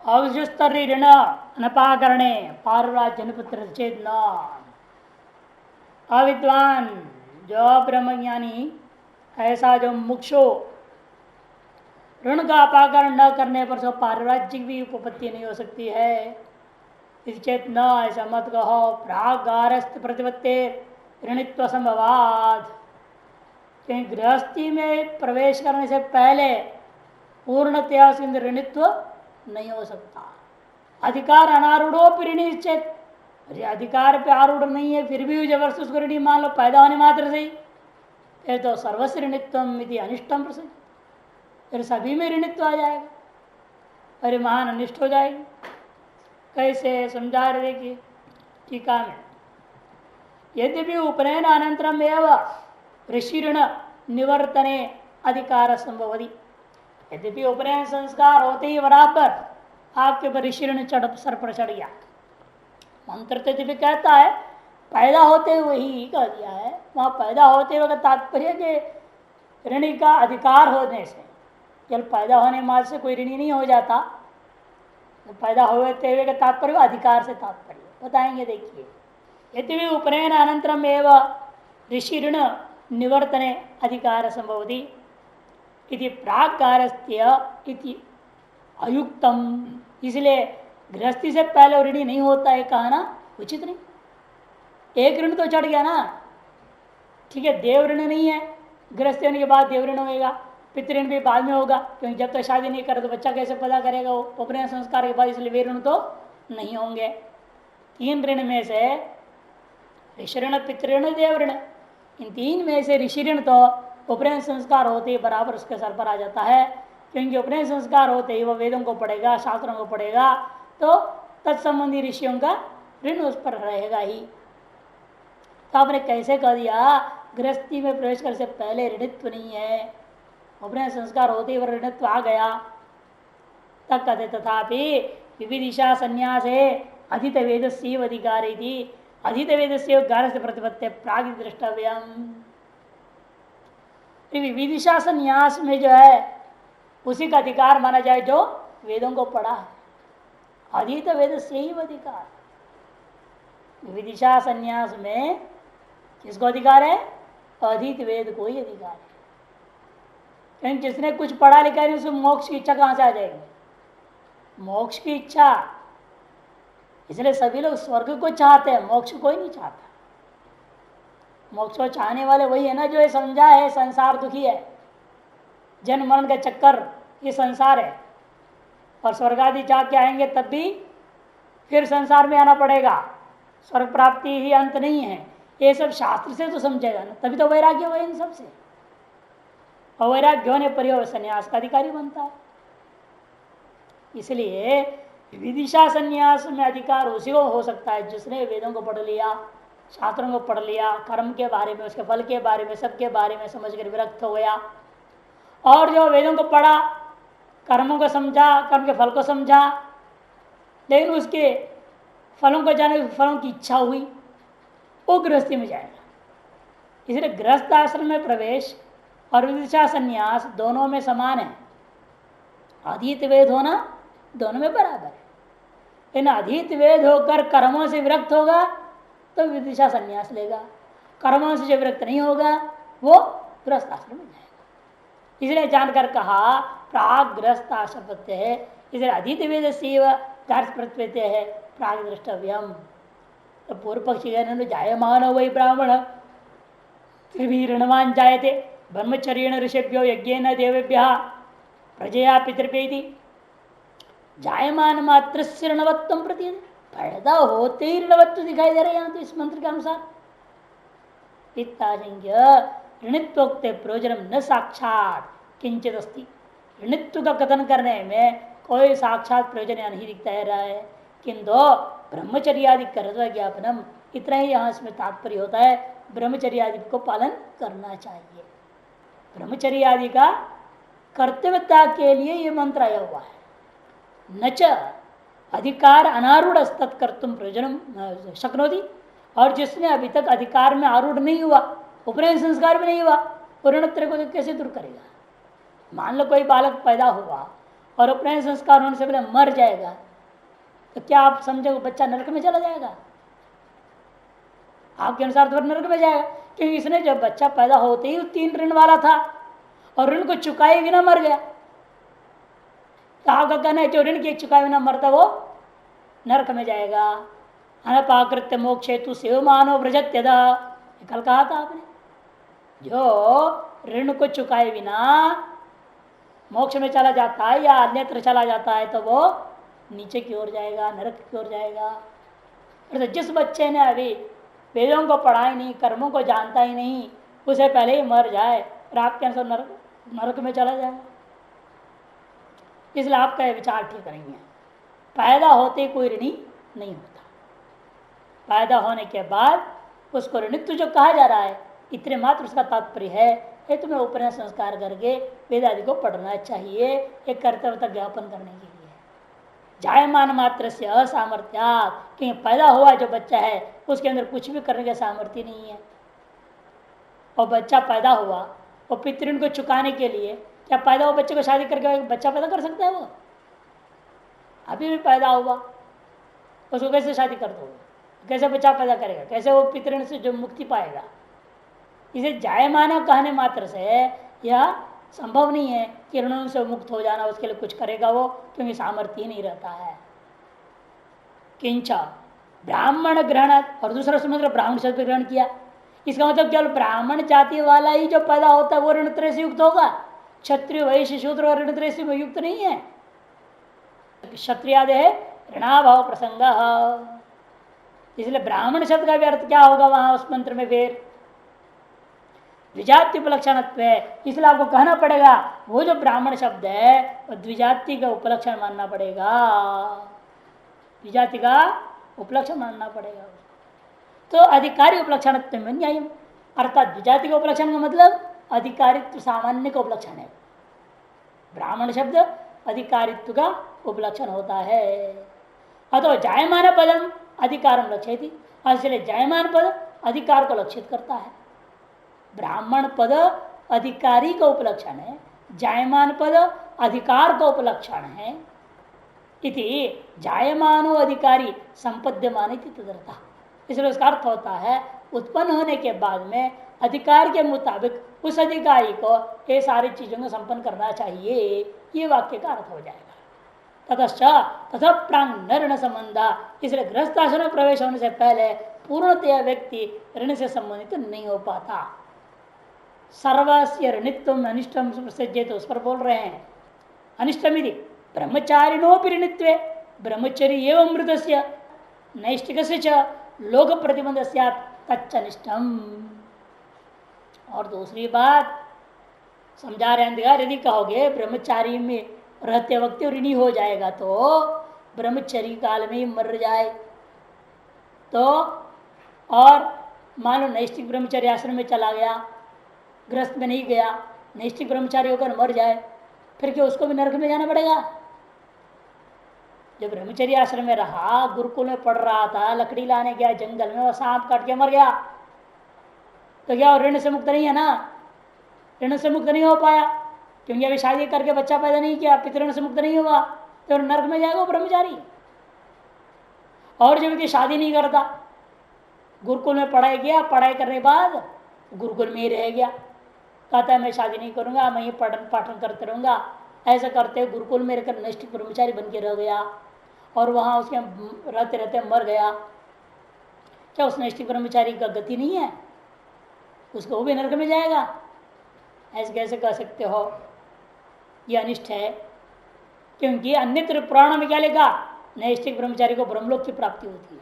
अवजुस्तरी ऋण अनपाकरणे पारुराजनपुत्र चेत न। अविद्वान जो ब्रह्मज्ञानी ऐसा जो मुक्षो ऋण का अपाकरण न करने पर सो पारिराज्य की भी उपपत्ति नहीं हो सकती है। इस चेत न ऐसा मत कहो। प्रागारस्थ प्रतिपत्ति ऋणित्व संभवाद। गृहस्थी में प्रवेश करने से पहले पूर्णतया सिंध ऋणित्व नहीं हो सकता। अधिकार अनारूढ़ो ऋणी चेत, अधिकार पे आरूढ़ नहीं है फिर भी जबरदस्त उसको ऋणी मान लो पैदा होने मात्र से ही, फिर तो सर्वस्व ऋणित्वम इति अनिष्टम प्रसन्न, फिर सभी में ऋणित्व आ जाएगा, अरे महान अनिष्ट हो जाएगी। कैसे समझा रहे देखिए टीका में, यद्यपि उपनयन अनंतरम एवं ऋषि ऋण निवर्तने अधिकार संभवती। यद्यपि उपनयन संस्कार होते ही बराबर आपके ऊपर ऋषि ऋण सर पर चढ़ गया। मंत्र तो भी कहता है पैदा होते हुए ही कह दिया है, वहां पैदा होते हुए का तात्पर्य कि ऋणी का अधिकार होने से, केवल पैदा होने मात्र से कोई ऋणी नहीं हो जाता। तो पैदा होते हुए का तात्पर्य अधिकार से तात्पर्य बताएंगे। देखिए, यद्यपि उपनयन अनंतरम एवं ऋषि ऋण निवर्तने अधिकार संभवती इति प्राकारस्त्य इति अयुक्तम। इसलिए गृहस्थी से पहले ऋणी नहीं होता है कहना उचित नहीं। एक ऋण तो चढ़ गया ना, ठीक है, देव ऋण नहीं है, गृहस्थी होने के बाद देव ऋण होगा, पितृण भी बाद में होगा, क्योंकि जब तक शादी नहीं करे तो बच्चा कैसे पैदा करेगा वो उपनयन संस्कार के बाद, इसलिए वे ऋण तो नहीं होंगे। तीन ऋण में से ऋषि ऋण, पितृण, देव ऋण, इन तीन में से ऋषि ऋण तो उपनयन संस्कार होते ही बराबर उसके सर पर आ जाता है, क्योंकि उपनयन संस्कार होते ही वह वेदों को पढ़ेगा, शास्त्रों को पढ़ेगा, तो तत्संबंधी ऋषियों का ऋण उस पर रहेगा ही। तो आपने कैसे कह दिया गृहस्थी में प्रवेश करने से पहले ऋणित्व नहीं है, उपनयन संस्कार होते ही वह ऋणित्व आ गया। तब कहते तथापि विविदिशा संन्यास है अधित वेद से अधिकारी थी, अधित वेद से प्रतिपत्ति प्राग द्रष्टव्यम। विविदिशा संन्यास में जो है उसी का अधिकार माना जाए जो वेदों को पढ़ा है। अधित वेद से ही अधिकार। विदिशा संन्यास में किसको अधिकार है? अधित वेद को ही अधिकार है। क्योंकि जिसने कुछ पढ़ा लिखा है उसको मोक्ष की इच्छा कहां से आ जाएगी? मोक्ष की इच्छा। इसलिए सभी लोग स्वर्ग को चाहते हैं, मोक्ष कोई नहीं चाहता। मोक्ष को चाहने वाले वही है ना जो ये समझा है संसार दुखी है, जन्म मरण का चक्कर ये संसार है, और स्वर्ग आदि जाके आएंगे तब भी फिर संसार में आना पड़ेगा, स्वर्ग प्राप्ति ही अंत नहीं है। ये सब शास्त्र से तो समझेगा ना, तभी तो वैराग्य हुआ इन सबसे, और वैराग्य होने पर ही संन्यास का अधिकारी बनता है। इसलिए विदिशा संन्यास में अधिकार उसी को हो सकता है जिसने वेदों को पढ़ लिया, शास्त्रों को पढ़ लिया, कर्म के बारे में, उसके फल के बारे में, सबके बारे में समझकर विरक्त हो गया। और जो वेदों को पढ़ा, कर्मों को समझा, कर्म के फल को समझा, लेकिन उसके फलों को जाने, फलों की इच्छा हुई, वो गृहस्थी में जाएगा। इसलिए गृहस्थ आश्रम में प्रवेश और विदिशा संन्यास दोनों में समान है। अधीत वेद होना दोनों में बराबर है। लेकिन अधीत वेद होकर कर्मों से विरक्त होगा तो विदिशा संन्यास लेगा, कर्मों से जो विरक्त नहीं होगा वो गृहस्थ आश्रम में जाएगा। इसलिए जानकर कहा प्राग गृहस्थ आश्रम है, इसलिए अधीत वेद से प्रतिपत्ति है प्राग द्रष्टव्यम। तो पूर्व पक्षी जायमान वही ब्राह्मण फिर भी ऋणवान जायते ब्रह्मचर्येण ऋषिभ्यो यज्ञेन देवेभ्यः प्रजया पितृपेति जायमान मात्र से ऋणवत्व प्रति, पैदा होते ही ऋणवत्व दिखाई दे रहा है यहाँ तो इस मंत्र के अनुसार। इत्ताशंक्य ऋणित्वोक्त प्रयोजन न साक्षात किंचित अस्ति। ऋणित्व का कथन करने में कोई साक्षात प्रयोजन नहीं दिखता रहा है, किंतु ब्रह्मचर्यादि कर्तव्य ज्ञापनम, इतना ही यहाँ इसमें तात्पर्य होता है, ब्रह्मचर्यादि को पालन करना चाहिए। ब्रह्मचर्यादि का कर्तव्यता के लिए ये मंत्र आया हुआ है। नच अधिकार अनारूढ़ तत्कर्तुम प्रयोजन शक्नोति, और जिसने अभी तक अधिकार में आरूढ़ नहीं हुआ, उपनयन संस्कार भी नहीं हुआ, ऋणत्रय को तो कैसे दूर करेगा? मान लो कोई बालक पैदा हुआ और उपनयन संस्कार होने से पहले मर जाएगा, तो क्या आप समझे वो बच्चा नरक में चला जाएगा? आपके अनुसार तो नरक में जाएगा, क्योंकि इसने जब बच्चा पैदा होते ही 3 ऋण वाला था और ऋण को चुकाए बिना मर गया। तो आपका कहना है जो ऋण की चुकाए बिना मरता वो नरक में जाएगा। अनपाकृत्य मोक्ष हेतु सेव मानव व्रजत्यदा, कल कहा था आपने, जो ऋण को चुकाए बिना मोक्ष में चला जाता है या अन्यत्र चला जाता है तो वो नीचे की ओर जाएगा, नरक की ओर जाएगा। तो जिस बच्चे ने अभी वेदों को पढ़ा ही नहीं, कर्मों को जानता ही नहीं, उसे पहले ही मर जाए और आपके अनुसार नरक में चला जाएगा। इसलिए आपका विचार ठीक नहीं है। पैदा होते कोई ऋणी नहीं होता, पैदा होने के बाद उसको ऋणित्व जो कहा जा रहा है, इतने मात्र उसका तात्पर्य है ये तुम्हें उपनयन संस्कार करके वेद आदि को पढ़ना चाहिए, एक कर्तव्यता ज्ञापन करने के लिए। जायमान मात्र से असामर्थ्या, क्योंकि पैदा हुआ जो बच्चा है उसके अंदर कुछ भी करने का सामर्थ्य नहीं है। और बच्चा पैदा हुआ और पितृण को चुकाने के लिए, क्या पैदा हुआ बच्चे को शादी करके बच्चा पैदा कर सकता है? वो अभी भी पैदा हुआ, उसको कैसे शादी कर दोगे? कैसे बच्चा पैदा करेगा? कैसे वो पितृण से जो मुक्ति पाएगा? इसे जायमाना कहने मात्र से यह संभव नहीं है कि ऋणों से मुक्त हो जाना, उसके लिए कुछ करेगा वो, क्योंकि सामर्थ्य ही नहीं रहता है। किंच ब्राह्मण ग्रहण, और दूसरा समझ ब्राह्मण शब्द ग्रहण किया, इसका मतलब केवल ब्राह्मण जाति वाला ही जो पैदा होता है वो ऋणत्रय से युक्त होगा, क्षत्रिय वैश्य शूद्र और ऋणत्रय से युक्त नहीं है। क्षत्रियादि है ऋणाभाव प्रसंग, इसलिए ब्राह्मण शब्द का भी अर्थ क्या होगा वहां उस मंत्र में? फिर द्विजाति उपलक्षण, इसलिए आपको कहना पड़ेगा वो जो ब्राह्मण शब्द है वो द्विजाति का उपलक्षण मानना पड़ेगा, द्विजाति का उपलक्षण मानना पड़ेगा। तो अधिकारी उपलक्षण न्याय, अर्थात द्विजाति का उपलक्षण का मतलब अधिकारित्व सामान्य का उपलक्षण है। ब्राह्मण शब्द अधिकारित्व का उपलक्षण होता है। अतो जायमान पदम अधिकारम लक्ष्यति, इसलिए जायमान पद अधिकार को लक्षित करता है। ब्राह्मण पद अधिकारी का उपलक्षण है, जायमान पद अधिकार का उपलक्षण है। इति जायमानो अधिकारी संपद्यमान तदर्थ, इसलिए उसका अर्थ होता है उत्पन्न होने के बाद में अधिकार के मुताबिक उस अधिकारी को ये सारी चीजों को संपन्न करना चाहिए, ये वाक्य का अर्थ हो जाएगा। तथा प्रांग न ऋण संबंधा, इसलिए गृहस्थ आश्रम में प्रवेश होने से पहले पूर्णतया व्यक्ति ऋण से संबंधित नहीं हो पाता। सर्वस्य ऋणित्व अनिष्टम प्रसज्य, तो उस पर बोल रहे हैं अनिष्टमिति ब्रह्मचारिणोपि ऋणित्वे ब्रह्मचर्य एवं मृतस्य नैष्टिकस्य च लोक प्रतिबंध तच्चनिष्टम। और दूसरी बात समझा रहे हैं, यदि कहोगे ब्रह्मचारी में रहते वक्त ऋणी हो जाएगा तो ब्रह्मचर्य काल में ही मर जाए तो, और मान लो नैष्टिक ब्रह्मचर्य आश्रम में चला गया, गृहस्थ में नहीं गया, नैष्टिक ब्रह्मचारी होकर मर जाए, फिर क्या उसको भी नरक में जाना पड़ेगा? जब ब्रह्मचर्य आश्रम में रहा, गुरुकुल में पढ़ रहा था, लकड़ी लाने गया जंगल में, वो सांप काट के मर गया, तो क्या ऋण से मुक्त नहीं है ना? ऋण से मुक्त नहीं हो पाया क्योंकि अभी शादी करके बच्चा पैदा नहीं किया, पितृण से मुक्त नहीं हुआ, तो नरक में जाएगा वो ब्रह्मचारी। और जो व्यक्ति शादी नहीं करता, गुरुकुल में पढ़ाई किया, पढ़ाई करने के बाद गुरुकुल में ही रह गया, कहता है मैं शादी नहीं करूंगा, मैं ये पठन पाठन करते रहूंगा, ऐसा करते गुरुकुल में रहकर नैष्ठिक ब्रह्मचारी बन के रह गया और वहाँ उसके रहते रहते मर गया, क्या उस नैष्ठिक ब्रह्मचारी का गति नहीं है? उसको वो भी नरक में जाएगा? ऐसे कैसे कह सकते हो? ये अनिष्ट है, क्योंकि अन्यत्र पुराण में क्या लिखा? नैष्ठिक ब्रह्मचारी को ब्रह्मलोक की प्राप्ति होती है।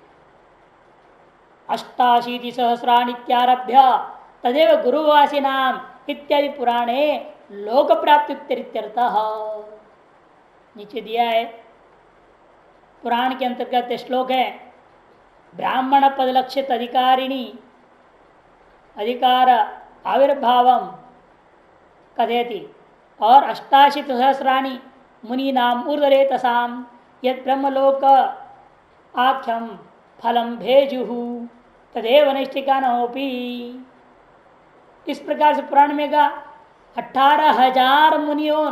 88 सहस्राणित्यारभ्य तदेव गुरुवासी नाम इत्यादि पुराणे लोक प्राप्ति नीचे दिया है। पुराण के अंतर्गत श्लोक है, ब्राह्मण पद लक्षित अधिकारिणी अधिकार आविर्भाव कथयति, और 88 सहस्राणि मुनि नाम ऊर्धरे तसाम यद ब्रह्मलोक आख्यम फलम भेजुहु तदेव नैष्ठिका नोपी। इस प्रकार से पुराण में का 18,000 मुनियों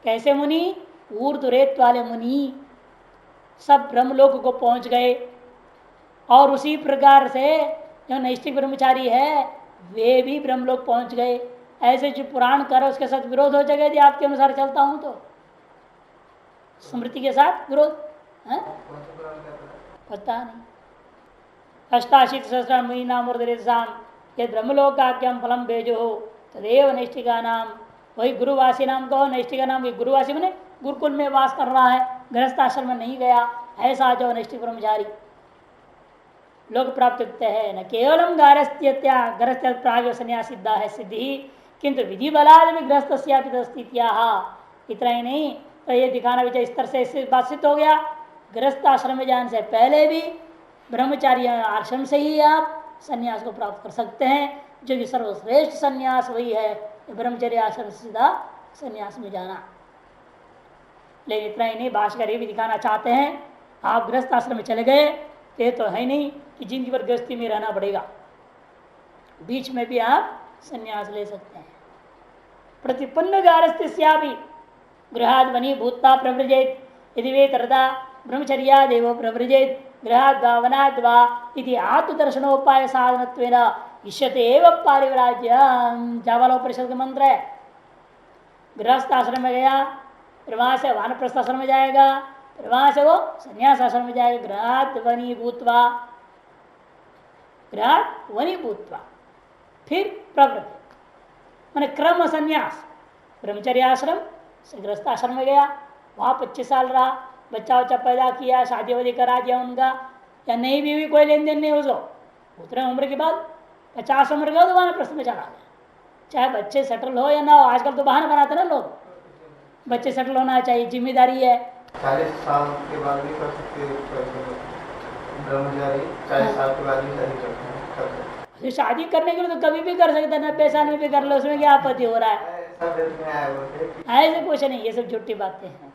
कैसे मुनि? ऊर्ध्वरेत वाले मुनि सब ब्रह्मलोक को पहुंच गए। और उसी प्रकार से जो नैष्ठिक ब्रह्मचारी है वे भी ब्रह्मलोक पहुंच गए। ऐसे जो पुराण कर उसके साथ विरोध हो जाएगा यदि आपके अनुसार चलता हूं तो, स्मृति के साथ विरोध है? पता नहीं। अष्टाशीत सहस्र महीना मूर्धरेशाम ये ब्रह्मलोकाख्यम फलम भेजो हो तदेव नैष्ठिका नाम, वही गुरुवासी नाम कहो। नैष्ठिका नाम ये गुरुवासी मैंने गुरुकुल में वास कर रहा है, गृहस्थ आश्रम में नहीं गया, ऐसा जो नैष्ठिक ब्रह्मचारी लोग प्राप्त है। न केवलम गारस्थ्यत्या गृहस्थ प्राग संन्यास सिद्धा है सिद्धि, किंतु विधि बलाद भी गृहस्थ स्थितिया। इतना ही नहीं तो ये दिखाना भी इस तरह से इससे बात सिद्ध हो गया। गृहस्थ आश्रम में जाने से पहले भी ब्रह्मचारी आश्रम से ही आप संन्यास को प्राप्त कर सकते हैं, जो कि सर्वश्रेष्ठ संन्यास वही है ब्रह्मचर्य आश्रम से सीधा संन्यास में जाना। लेकिन इतना ही नहीं, भाष्कर ये भी दिखाना चाहते हैं आप गृहस्थ आश्रम में चले गए ये तो है नहीं कि जिंदगी भर गृहस्थी में रहना पड़ेगा, बीच में भी आप संन्यास ले सकते हैं। प्रतिपन्न गारस्थ्या भी गृहाद वनी भूतता प्रव्रजेत यदि वे तरदा ब्रह्मचर्या देव प्रव्रजेत गृहाद भावनाद वा इति आत्मदर्शनोपाय साधनत्वेन इष्यते एव पारिव्राज्य। जाबालोपनिषद का मंत्र है। गृहस्थ आश्रम में गया, फिर वहां से वानप्रस्थ आश्रम में जाएगा, फिर वहां से वो संन्यास आश्रम में जाएगा। गृहाद वनी भूतवा, गृहाद वनी भूतवा, फिर प्रवृत्ति मैंने क्रम संन्यास। ब्रह्मचर्य आश्रम से गृहस्थ आश्रम में गया, वहां 25 साल रहा, बच्चा बच्चा पैदा किया, शादी वादी करा दिया उनका, या नहीं भी कोई लेन देन नहीं उसको। उतने उम्र के बाद 50 उम्र का तो वहां प्रश्न में चला गया, चाहे बच्चे सेटल हो या ना हो। आजकल तो बहाना बनाते ना लोग, बच्चे सेटल होना चाहिए, जिम्मेदारी है। 40 साल के बाद भी कर सकते ब्रह्मचारी, 40 साल के बाद भी शादी करते हैं। शादी करने के लिए तो कभी भी कर सकते हैं, 90 साल में भी कर लो, उसमें क्या आपत्ति हो रहा है? ऐसे कुछ नहीं, ये सब झूठी बातें हैं।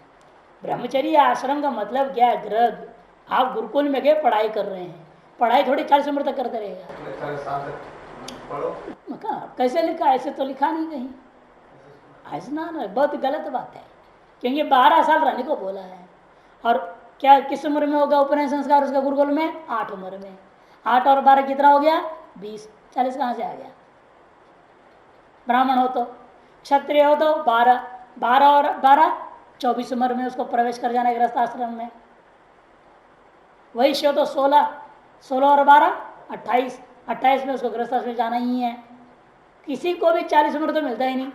ब्रह्मचर्य आश्रम का मतलब क्या है? गृह। आप गुरुकुल में गए पढ़ाई कर रहे हैं, पढ़ाई थोड़ी 40 उम्र तक करते रहेगा। कैसे लिखा? ऐसे तो लिखा नहीं कहीं, ऐसा ना, बहुत गलत बात है। क्योंकि 12 साल रहने को बोला है। और क्या किस उम्र में होगा उपनयन संस्कार उसका गुरुकुल में? 8 उम्र में। 8 और 12 कितना हो गया? 20। 40 कहाँ से आ गया? ब्राह्मण हो तो, क्षत्रिय हो तो 12, 12 और 12 24 उम्र में उसको प्रवेश कर जाना गृहस्थ आश्रम में। वैश्य हो तो 16, 16 और 12 28, 28 में उसको गृहस्थ आश्रम में जाना ही है। किसी को भी 40 उम्र तो मिलता ही नहीं।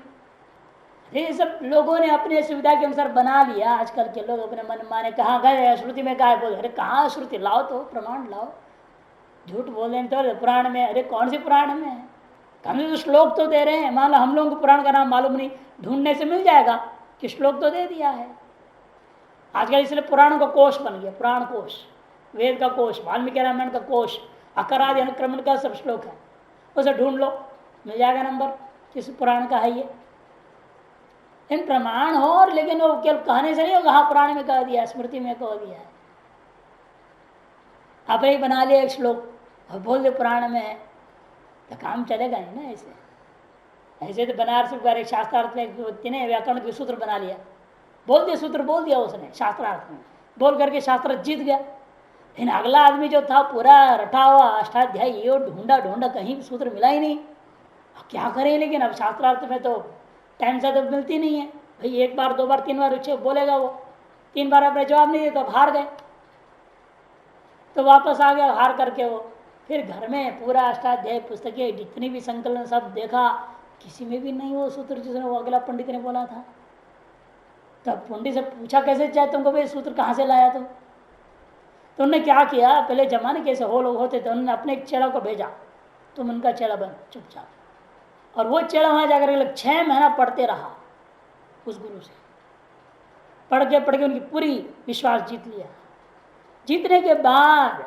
ये सब लोगों ने अपने सुविधा के अनुसार बना लिया। आजकल के लोग अपने मन माने कहाँ गए, श्रुति में कहा बोले, अरे कहाँ श्रुति, लाओ तो प्रमाण लाओ। झूठ बोल रहे तो पुराण में, अरे कौन से पुराण में है? हम तो श्लोक तो दे रहे हैं, मान लो हम लोगों को पुराण का नाम मालूम नहीं, ढूंढने से मिल जाएगा कि श्लोक तो दे दिया है। आजकल इसलिए पुराणों का कोश बन गया, पुराण कोश, वेद का कोश, वाल्मीकि रामायण का कोश, अकरादि अनुक्रमण का सब श्लोक है, उसे ढूंढ लो मिल जाएगा नंबर किस पुराण का है ये। इन प्रमाण हो, और लेकिन वो केवल कहने से नहीं होगा, हाँ पुराण में कह दिया, स्मृति में कह दिया है, आपने बना लिया एक श्लोक और बोल दे पुराण में है, तो काम चलेगा नहीं ना। ऐसे ऐसे तो बनारस एक शास्त्रार्थ में व्यक्ति ने व्याकरण के सूत्र बना लिया, बोल दिया सूत्र, बोल दिया उसने शास्त्रार्थ में, बोल करके शास्त्र जीत गया। लेकिन अगला आदमी जो था पूरा रटा हुआ अष्टाध्यायी, ये ढूंढा ढूंढा कहीं सूत्र मिला ही नहीं, क्या करें। लेकिन अब शास्त्रार्थ में तो टाइम से तो मिलती नहीं है भाई, एक बार 2 बार 3 बार उच्छे बोलेगा वो, 3 बार आपने जवाब नहीं दिया तो हार गए, तो वापस आ गया हार करके वो। फिर घर में पूरा अष्टाध्यायी पुस्तकें जितनी भी संकलन सब देखा, किसी में भी नहीं वो सूत्र जिसने वो अगला पंडित ने बोला था। तब पंडित से पूछा कैसे चाहे तुमको भाई सूत्र कहाँ से लाया तो उन्होंने क्या किया, पहले जमाने कैसे हो लोग होते थे, उन्होंने अपने एक चेला को भेजा, तुम उनका चेला बन चुपचाप। और वो चेला वहां जाकर लगभग 6 महीना पढ़ते रहा उस गुरु से, पढ़ के उनकी पूरी विश्वास जीत लिया। जीतने के बाद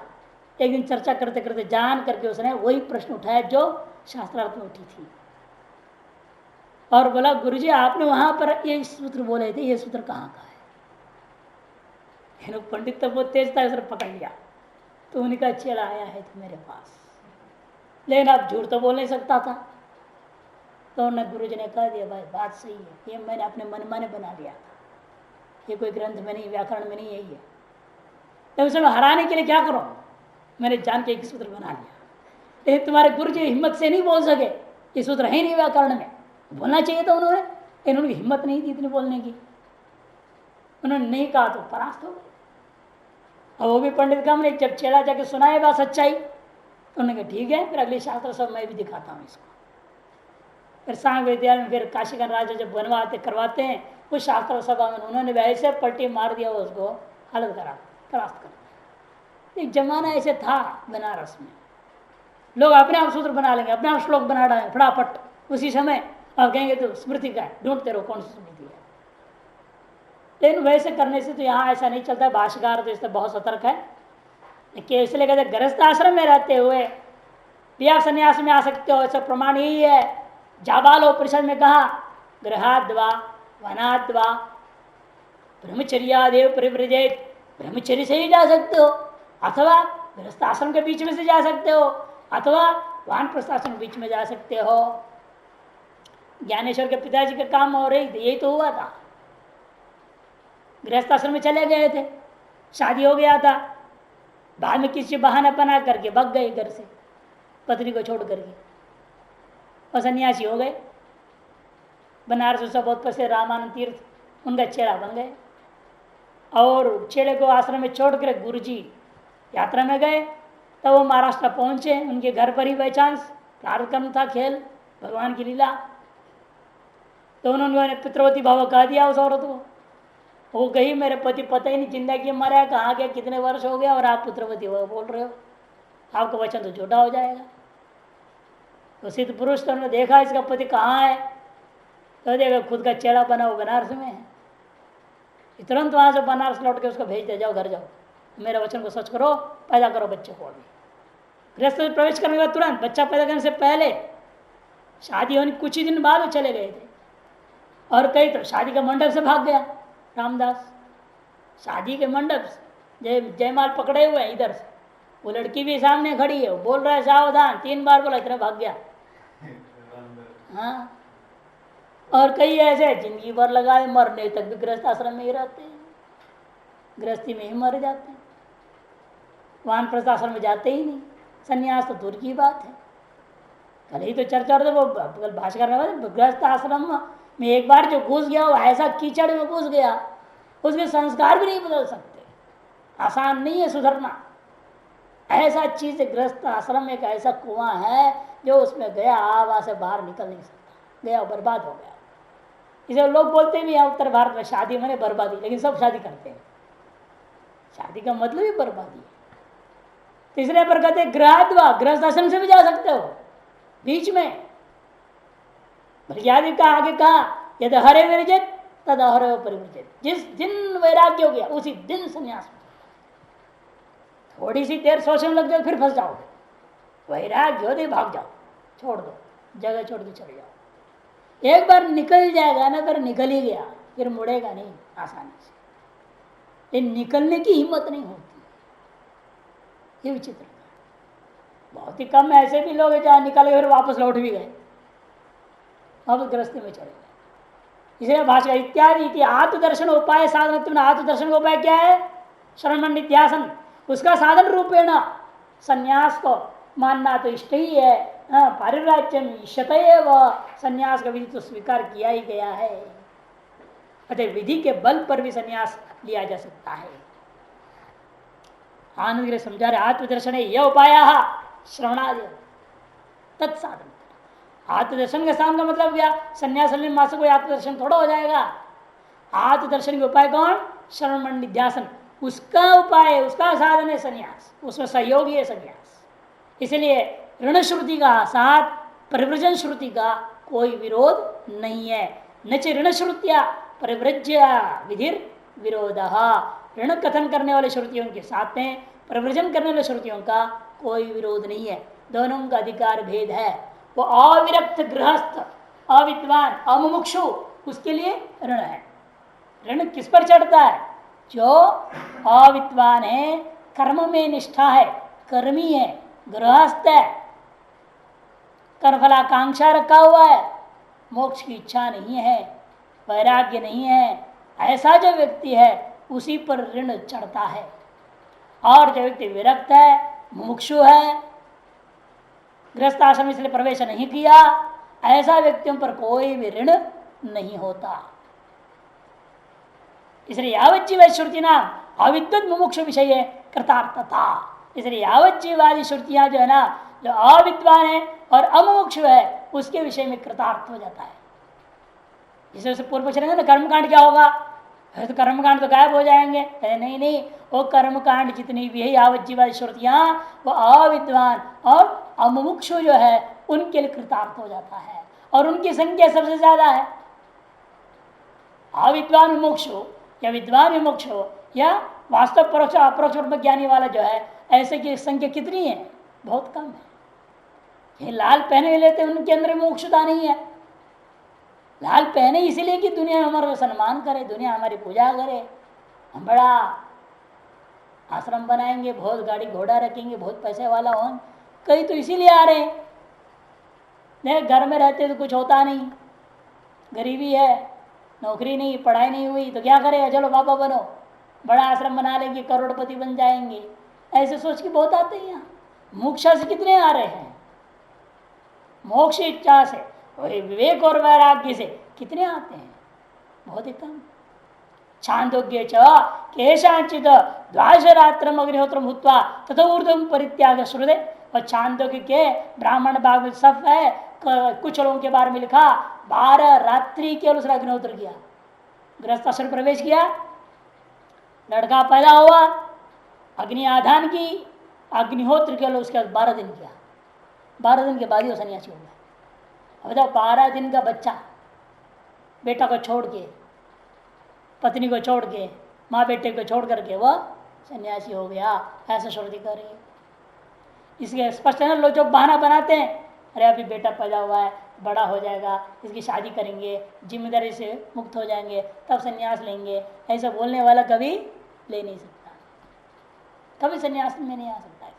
एक दिन चर्चा करते करते जान करके उसने वही प्रश्न उठाया जो शास्त्रार्थ में उठी थी, और बोला गुरुजी आपने वहां पर ये सूत्र बोले थे, ये सूत्र कहाँ का है? पंडित तो बहुत तेज था, उसने पकड़ लिया, तो उनका चेला आया है तो मेरे पास, लेकिन आप झूठ तो बोल नहीं सकता था। तो उन्हें गुरुजी ने कह दिया भाई बात सही है, ये मैंने अपने मन माने बना लिया था, ये कोई ग्रंथ में नहीं, व्याकरण में नहीं, यही है। तो उसमें हराने के लिए क्या करो, मैंने जान के एक सूत्र बना लिया, लेकिन तुम्हारे गुरु जी हिम्मत से नहीं बोल सके, ये सूत्र है नहीं व्याकरण में, बोलना चाहिए था उन्होंने, इन्होंने हिम्मत नहीं दी इतनी बोलने की, उन्होंने नहीं कहा तो परास्त हो गए। और वो भी पंडित कम ने जब चेला जाके सुनाए बात सच्चाई, तो उन्होंने कहा ठीक है, फिर अगले शास्त्र सब मैं भी दिखाता हूँ इसको। फिर सांग विद्यालय में फिर काशीगण राजा जब बनवाते करवाते हैं उस शास्त्र सभा में उन्होंने वैसे पट्टी मार दिया उसको, हालत खराब, परास्त कर दिया। एक जमाना ऐसे था बनारस में, लोग अपने आप सूत्र बना लेंगे, अपने आप श्लोक बना डालेंगे फटाफट उसी समय, और कहेंगे तो स्मृति का है, ढूंढते रहो कौन सी स्मृति है। लेकिन वैसे करने से तो यहाँ ऐसा नहीं चलता है। भाष्यकार तो इससे बहुत सतर्क है कि इसलिए कहते गृहस्थ आश्रम में रहते हुए भी आप संन्यास में आ सकते हो, ऐसा प्रमाण यही है। जाबालो परिषद में कहा गृहाद्वा वनाद्वा ब्रह्मचर्यादेव परिव्रजेत, ब्रह्मचर्य से ही जा सकते हो, अथवा गृहस्थ आश्रम के बीच में से जा सकते हो, अथवा वानप्रस्थ आश्रम के बीच में जा सकते हो। ज्ञानेश्वर के पिताजी का काम हो रही थी, यही तो हुआ था। गृहस्थ आश्रम में चले गए थे, शादी हो गया था, बाद में किसी बहाना बना करके भाग गए घर से पत्नी को छोड़ करके, और सन्यासी हो गए। बनारस से बहुत प्रसिद्ध रामानंद तीर्थ उनका चेला बन गए, और चेले को आश्रम में छोड़ कर गुरुजी यात्रा में गए। तब वो महाराष्ट्र पहुंचे, उनके घर पर ही बाई चांस कार्यक्रम था, खेल भगवान की लीला, तो उन्होंने पितृवती भाव कह दिया उस औरत को। वो गई, मेरे पति पता ही नहीं जिंदगी मरा कहाँ गया, कितने वर्ष हो गया, और आप पुत्रवती वो बोल रहे हो, आपका वचन तो झूठा हो जाएगा। तो सिद्ध पुरुष तो उन्होंने देखा इसका पति कहाँ है, तो देखा खुद का चेला बना वो बनारस में है। तुरंत वहाँ से बनारस लौट के उसको भेज दे, जाओ घर जाओ, मेरे वचन को सच करो, पैदा करो बच्चे को। अभी गृहस्थ में प्रवेश करने के बाद तुरंत, बच्चा पैदा करने से पहले, शादी होने कुछ ही दिन बाद वो चले गए थे। और कई तो शादी का मंडप से भाग गया रामदास, शादी के मंडप से जयमाल पकड़े हुए हैं इधर से, वो लड़की भी सामने खड़ी है, वो बोल रहा है सावधान, 3 बार बोला, इतना भाग गया। हाँ, और कई ऐसे जिंदगी भर लगाए, मरने तक भी गृहस्थ आश्रम में ही रहते हैं, गृहस्थी में ही मर जाते हैं, वानप्रस्थ आश्रम में जाते ही नहीं। संन्यास तो दूर की बात है। कल ही तो चर्चा हो रही, वो भाषा करने वाले गृहस्थ आश्रम में एक बार जो घुस गया वो ऐसा कीचड़ में घुस गया, उसके संस्कार भी नहीं बदल सकते, आसान नहीं है सुधरना। ऐसा चीज गृहस्थ आश्रम एक ऐसा कुआं है जो उसमें गया वहां से बाहर निकल नहीं सकता, गया बर्बाद हो गया। इसे लोग बोलते भी हैं उत्तर भारत में शादी मैंने बर्बादी, लेकिन सब शादी करते हैं, शादी का मतलब ही बर्बादी है। तीसरे पर कहते गृहाद्वा, गृहस्थ आश्रम से भी जा सकते हो बीच में। भृगयादि का आगे कहा यदि हरे विरजित तद हरे परिवर्जित, जिस दिन वैराग्य हो गया उसी दिन संन्यास। थोड़ी सी देर सोचने लग जाओ फिर फंस जाओगे, वैराग्य हो दे भाग जाओ, छोड़ दो, जगह छोड़ के चले जाओ। एक बार निकल जाएगा ना, फिर निकल ही गया, फिर मुड़ेगा नहीं आसानी से। ये निकलने की हिम्मत नहीं होती, ये विचित्र। बहुत ही कम ऐसे भी लोग हैं जहाँ निकल गए फिर वापस लौट भी गए, वापस गृहस्थी में चले गए। इसलिए भाषा इत्यादि आत्मदर्शन उपाय साधन, आत्मदर्शन का उपाय क्या है? श्रवण निध्यासन, उसका साधन रूपेण संन्यास को मानना तो इष्ट ही है। पारिव्राज्यम इष्टतैव, संन्यास का विधि तो स्वीकार किया ही गया है, अतः विधि के बल पर भी संन्यास लिया जा सकता है। आनंद के लिए समझा रहे आत्मदर्शन है यह उपाय श्रवणादि तत्साधन। आत्मदर्शन के साधन का मतलब क्या? संन्यास लेने मात्र कोई आत्मदर्शन थोड़ा हो जाएगा। आत्मदर्शन के उपाय कौन? श्रवण निध्यासन, उसका उपाय उसका साधन है संन्यास, उसमें सहयोगी है संन्यास। इसलिए ऋण श्रुति का साथ परिव्रजन श्रुति का कोई विरोध नहीं है। न च ऋण श्रुतिया परिव्रज्य विधिर विरोध, ऋण कथन करने वाले श्रुतियों के साथ में परिव्रजन करने वाले श्रुतियों का कोई विरोध नहीं है, दोनों का अधिकार भेद है। वो अविरक्त गृहस्थ, अविद्वान, अमुमुक्षु, उसके लिए ऋण है। ऋण किस पर चढ़ता है? जो अविद्वान है, कर्म में निष्ठा है, कर्मी है, गृहस्थ है, कर्मफलाकांक्षा रखा हुआ है, मोक्ष की इच्छा नहीं है, वैराग्य नहीं है, ऐसा जो व्यक्ति है उसी पर ऋण चढ़ता है। और जो व्यक्ति विरक्त है, मुमुक्षु है, गृहस्थ आश्रम इसलिए प्रवेश नहीं किया, ऐसा व्यक्तियों पर कोई भी ऋण नहीं होता। इसलिए यावत जीव श्रुति नाम अविद्वत मुमुक्ष विषय कृतार्थता। इसलिए यावत जीवादी श्रुतियां जो है ना, जो अविद्वान है और अमुमुक्ष है उसके विषय में कृतार्थ हो जाता है। जिसे पूर्व पक्ष ना कर्मकांड क्या होगा, तो कर्मकांड तो गायब हो जाएंगे। नहीं नहीं, वो कर्मकांड जितनी भी है यावत जीवादी श्रुतियां वो अविद्वान और अमुमुक्षु जो है उनके लिए कृतार्थ हो जाता है, और उनकी संख्या सबसे ज्यादा है। अविद्वान मुमुक्षु या विद्वान विमुक्षु या वास्तव परोक्ष अपरोक्ष ज्ञानी वाला जो है, ऐसे की संख्या कितनी है? बहुत कम है। ये लाल पहने लेते उनके अंदर मुमुक्षुता नहीं है। लाल पहने इसीलिए कि दुनिया हमारा सम्मान करे, दुनिया हमारी पूजा करे, हम बड़ा आश्रम बनाएंगे, बहुत गाड़ी घोड़ा रखेंगे, बहुत पैसे वाला हो, कई तो इसीलिए आ रहे हैं। नहीं घर में रहते तो कुछ होता नहीं, गरीबी है, नौकरी नहीं, पढ़ाई नहीं हुई तो क्या करेगा, चलो बाबा बनो, बड़ा आश्रम बना लेंगे, करोड़पति बन जाएंगे, ऐसे सोच के बहुत आते हैं। यहाँ मोक्षा से कितने आ रहे हैं? मोक्ष इच्छा से, विवेक और वैराग्य से कितने आते हैं? बहुत ही कम। छांदोग्य च केशांचित द्वादशरात्रम अग्निहोत्रम भूत्वा तथा ऊर्ध्वम परित्याग श्रुते। और छांदोग्य के ब्राह्मण भाग में सब है, कुछ लोगों के बारे में लिखा 12 रात्रि के अनुसार अग्निहोत्र किया, गृहस्थाश्रम प्रवेश किया, लड़का पैदा हुआ, अग्नि आधान की, अग्निहोत्र के उसके बाद 12 दिन किया, 12 दिन के बाद ही वो सन्यासी हो गया। बताओ 12 दिन का बच्चा बेटा को छोड़ के, पत्नी को छोड़ के, माँ बेटे को छोड़ करके वह सन्यासी हो गया, ऐसा श्रुति कर रही है। इसके स्पष्ट है ना, लोग जो बहाना बनाते हैं, अरे अभी बेटा पैदा हुआ है, बड़ा हो जाएगा, इसकी शादी करेंगे, जिम्मेदारी से मुक्त हो जाएंगे, तब सन्यास लेंगे, ऐसा बोलने वाला कभी ले नहीं सकता, कभी सन्यास में नहीं आ सकता है।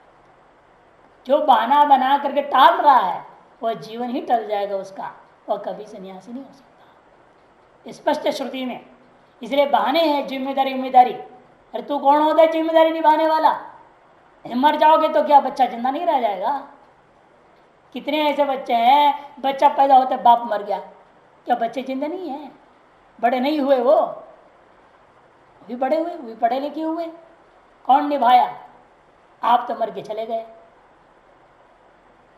जो बहाना बना करके टाल रहा है वह जीवन ही टल जाएगा उसका, वह कभी सन्यासी नहीं हो सकता, स्पष्ट श्रुति में। इसलिए बहाने हैं जिम्मेदारी। अरे तू कौन होता है जिम्मेदारी निभाने वाला? मर जाओगे तो क्या बच्चा जिंदा नहीं रह जाएगा? कितने ऐसे बच्चे हैं, बच्चा पैदा होता है बाप मर गया, क्या बच्चे जिंदा नहीं है? बड़े नहीं हुए, वो भी बड़े हुए, वो भी पढ़े लिखे हुए, कौन निभाया? आप तो मर के चले गए।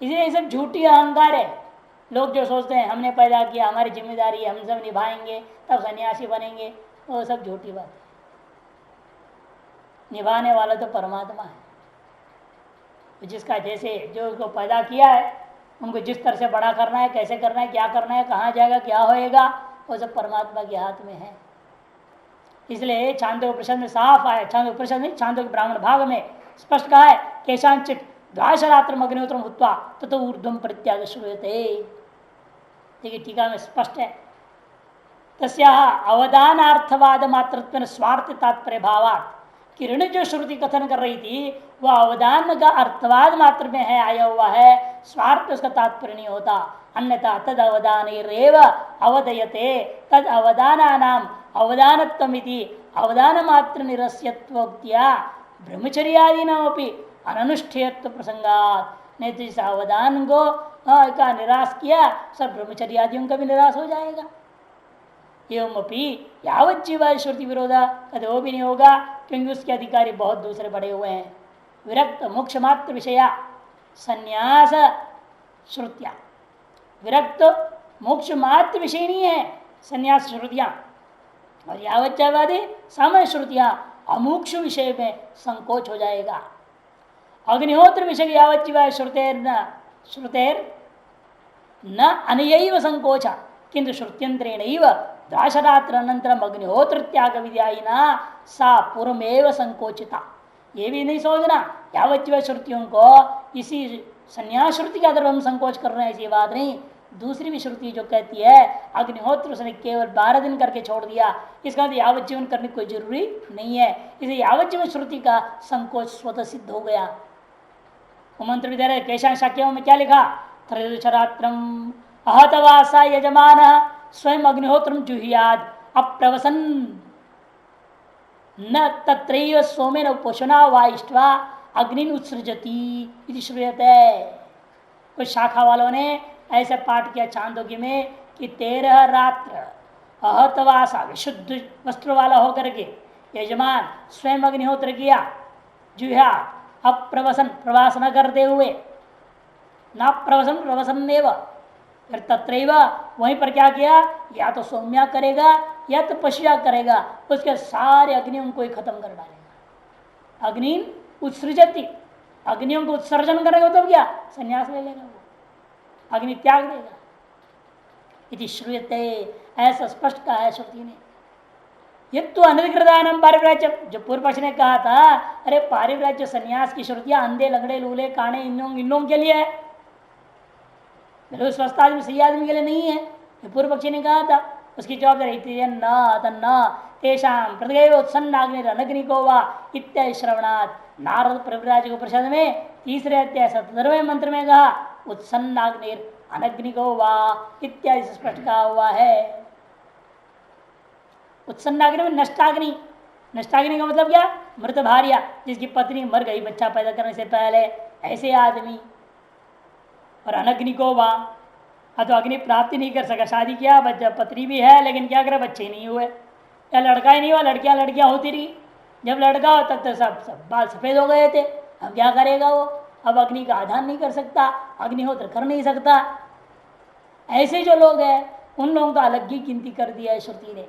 इसलिए सब झूठी अहंकार है। लोग जो सोचते हैं हमने पैदा किया, हमारी जिम्मेदारी हम सब निभाएंगे, तब सन्यासी बनेंगे, वो सब झूठी बात है। निभाने वाला तो परमात्मा है, जिसका जैसे जो उसको पैदा किया है, उनको जिस तरह से बड़ा करना है, कैसे करना है, क्या करना है, कहाँ जाएगा, क्या होएगा, वो सब परमात्मा के हाथ में है। इसलिए छांदोग्य उपनिषद में साफ आया, छांदोग्य उपनिषद नहीं, छांदोग्य ब्राह्मण भाग में स्पष्ट कहा है, केशांचित द्वादशरात्रम अग्निहोत्रम भूत्वा ततो ऊर्ध्वम परित्याग श्रूयते। देखिए टीका में स्पष्ट है, तस्याः अवदानार्थवाद मात्रत्वेन स्वार्थ तात्पर्य भावात्। कि ऋण जो श्रुति कथन कर रही थी वह अवदान का अर्थवाद मात्र में है, आया हुआ है, स्वार्थ उसका तात्पर्य नहीं होता। अन्यथा तद अवदानेरेव अवदयते तद अवदानानाम अवदानत्वमिति अवदान मात्र निरस्यत्वोक्त्या ब्रह्मचर्यादीनामपि अननुष्ठेयत्व प्रसंगात। नहीं तो इस अवदान को का निराश किया, सब ब्रह्मचर्यादियों का भी निराश हो जाएगा। एवं अपनी यावत जीवा श्रुति विरोधा कदे वो भी नहीं होगा, क्योंकि उसके अधिकारी बहुत दूसरे बड़े हुए हैं। विरक्त मोक्ष मात्र विषया संन्यास श्रुतियां, विरक्त मोक्ष मात्र विषय नहीं है संन्यास श्रुतियां, और यावत जीवादि सामान्य श्रुतियां अमोक्ष विषय में संकोच हो जाएगा। अग्निहोत्र विषय यावत जीवा श्रुतेर न अनयैव संकोच किंतु श्रुत्यंतरेण द्वादशरात्र अनंतरम अग्निहोत्र त्याग विद्यायिना सा पूर्वमेव संकोचिता। ये भी नहीं सोचना यावत जीव श्रुतियों को इसी संन्यास श्रुति के आधार हम संकोच कर रहे हैं, ऐसी बात नहीं। दूसरी भी श्रुति जो कहती है अग्निहोत्र उसने केवल 12 दिन करके छोड़ दिया, इसका मतलब यावत जीवन करने की कोई जरूरी नहीं है, इसलिए यावत जीवन श्रुति का संकोच स्वतः सिद्ध हो गया। मंत्र भी दे रहे केशान शाक्यों में क्या लिखा, त्रयोदशरात्रम अहतवासा यजमान स्वयं अग्निहोत्रम जुहियाद अप्रवसन न तत्रैव सोमेन पोषणा वा इष्ट्वा अग्नि उत्सृजती इति श्रूयते। कुछ शाखा वालों ने ऐसा पाठ किया चांदोग्य में कि 13 रात्र अहतवासा विशुद्ध वस्त्र वाला होकर के यजमान स्वयं अग्निहोत्र किया, जुहा अप्रवसन प्रवास न करते हुए, न प्रवसन प्रवसन देव, फिर तत्रैव वहीं पर क्या किया, या तो सौम्या करेगा या तो पशुया करेगा, उसके सारे अग्नियों को ही खत्म कर डालेगा। अग्नि उत्सृजती, अग्नियों को उत्सर्जन करेगा तो क्या संन्यास ले लेगा, वो अग्नि त्याग देगा। इति श्रूयते, ऐसा स्पष्ट कहा है श्रुति ने। ये तो अनधिकृतानम पारिव्राज्य, जो पूर्व पक्ष ने कहा था अरे पारिव्राज्य संन्यास की श्रुतियां अंधे लंगड़े लूले काने इन लोगों के लिए है, स्वस्थ आदमी सही आदमी के लिए नहीं है, ये पूर्व पक्षी ने कहा था। उसकी जवाबदारी तेषाम प्रतिगो वा इत्यादि श्रवणात् नारद प्रभुराज उपनिषद में तीसरे अध्याय 17वें मंत्र में कहा उत्सन्नाग्निर अनग्निको वा इत्यादि से स्पष्ट कहा हुआ है। उत्सन्नाग्नि में नष्टाग्नि, नष्टाग्नि का मतलब क्या, मृत भार्या, जिसकी पत्नी मर गई बच्चा पैदा करने से पहले, ऐसे आदमी। और अनग्निको वा, तो अग्नि प्राप्ति नहीं कर सका, शादी किया बच्चा पत्नी भी है लेकिन क्या करे बच्चे नहीं हुए, या लड़का ही नहीं हुआ, लड़कियां लड़कियां होती रही, जब लड़का हो तब तो सब बाल सफेद हो गए थे, अब क्या करेगा वो, अब अग्नि का आधान नहीं कर सकता, अग्निहोत्र कर नहीं सकता। ऐसे जो लोग हैं उन लोगों का अलग ही गिनती कर दिया है श्रुति ने।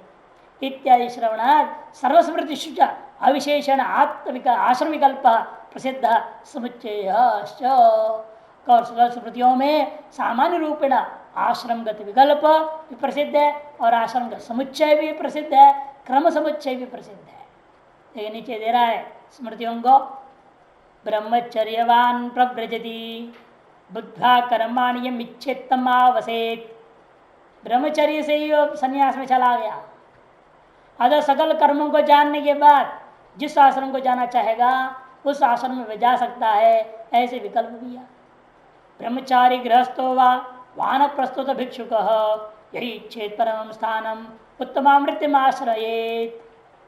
इत्यादि श्रवणात् सर्वस्मृति शुचा अविशेषण आश्रम विकल्प प्रसिद्ध समुच्चय स्मृतियों में सामान्य रूपेण आश्रमगत विकल्प भी प्रसिद्ध है और आश्रम का समुच्चय भी प्रसिद्ध है, क्रम समुच्चय भी प्रसिद्ध है। ये नीचे दे रहा है स्मृतियों को, ब्रह्मचर्यवान प्रव्रजति बुद्धा कर्माण्यम इच्छेत्तमावसेत, ब्रह्मचर्य से ही संन्यास में चला गया। अगर सकल कर्मों को जानने के बाद जिस आश्रम को जाना चाहेगा उस आश्रम में जा सकता है, ऐसे विकल्प दिया। ब्रह्मचारी गृहस्थो वा वान प्रस्तुत भिक्षुक यही इच्छेत परम स्थानम उत्तमामृत्यम आश्रयेत,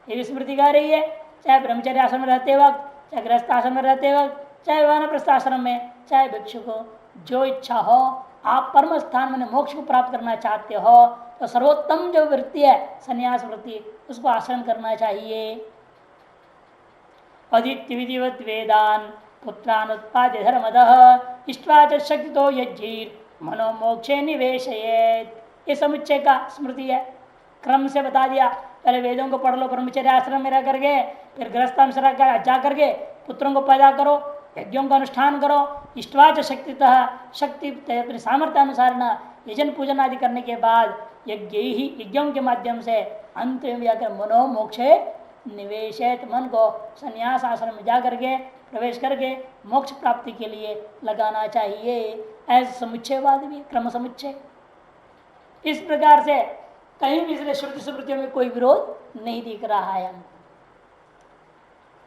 ये भी स्मृति कह रही है। चाहे ब्रह्मचर्य आश्रम में रहते वक्त, चाहे गृहस्थ आश्रम में रहते वक्त, चाहे वानप्रस्थ आश्रम में, चाहे भिक्षुक हो, जो इच्छा हो, आप परम स्थान में मोक्ष को प्राप्त करना चाहते हो तो सर्वोत्तम जो वृत्ति है संन्यास वृत्ति, उसको आश्रम करना चाहिए। अदित्य विधिवत वेदान पुत्रान उत्पाद्य धर्मदः इष्ट्वा च शक्तितो यज्जीर मनोमोक्षे निवेशयेत, ये समुच्चय का स्मृति है। क्रम से बता दिया, पहले वेदों को पढ़ लो ब्रह्मचर्य आश्रम में रह करके, फिर गृहस्थाश्रम जा करके पुत्रों को पैदा करो, यज्ञों का अनुष्ठान करो, इष्टवाच शक्तितः शक्ति अपने सामर्थ्य अनुसार न यजन पूजन आदि करने के बाद यज्ञों के माध्यम से अंत में जाकर मनोमोक्षे निवेशित, मन को संन्यास आश्रम में जा करके प्रवेश करके मोक्ष प्राप्ति के लिए लगाना चाहिए। ऐसे समुच्चयवाद भी, क्रम समुच्चय। इस प्रकार से कहीं भी इसलिए श्रुति स्मृतियों में कोई विरोध नहीं दिख रहा है हमको।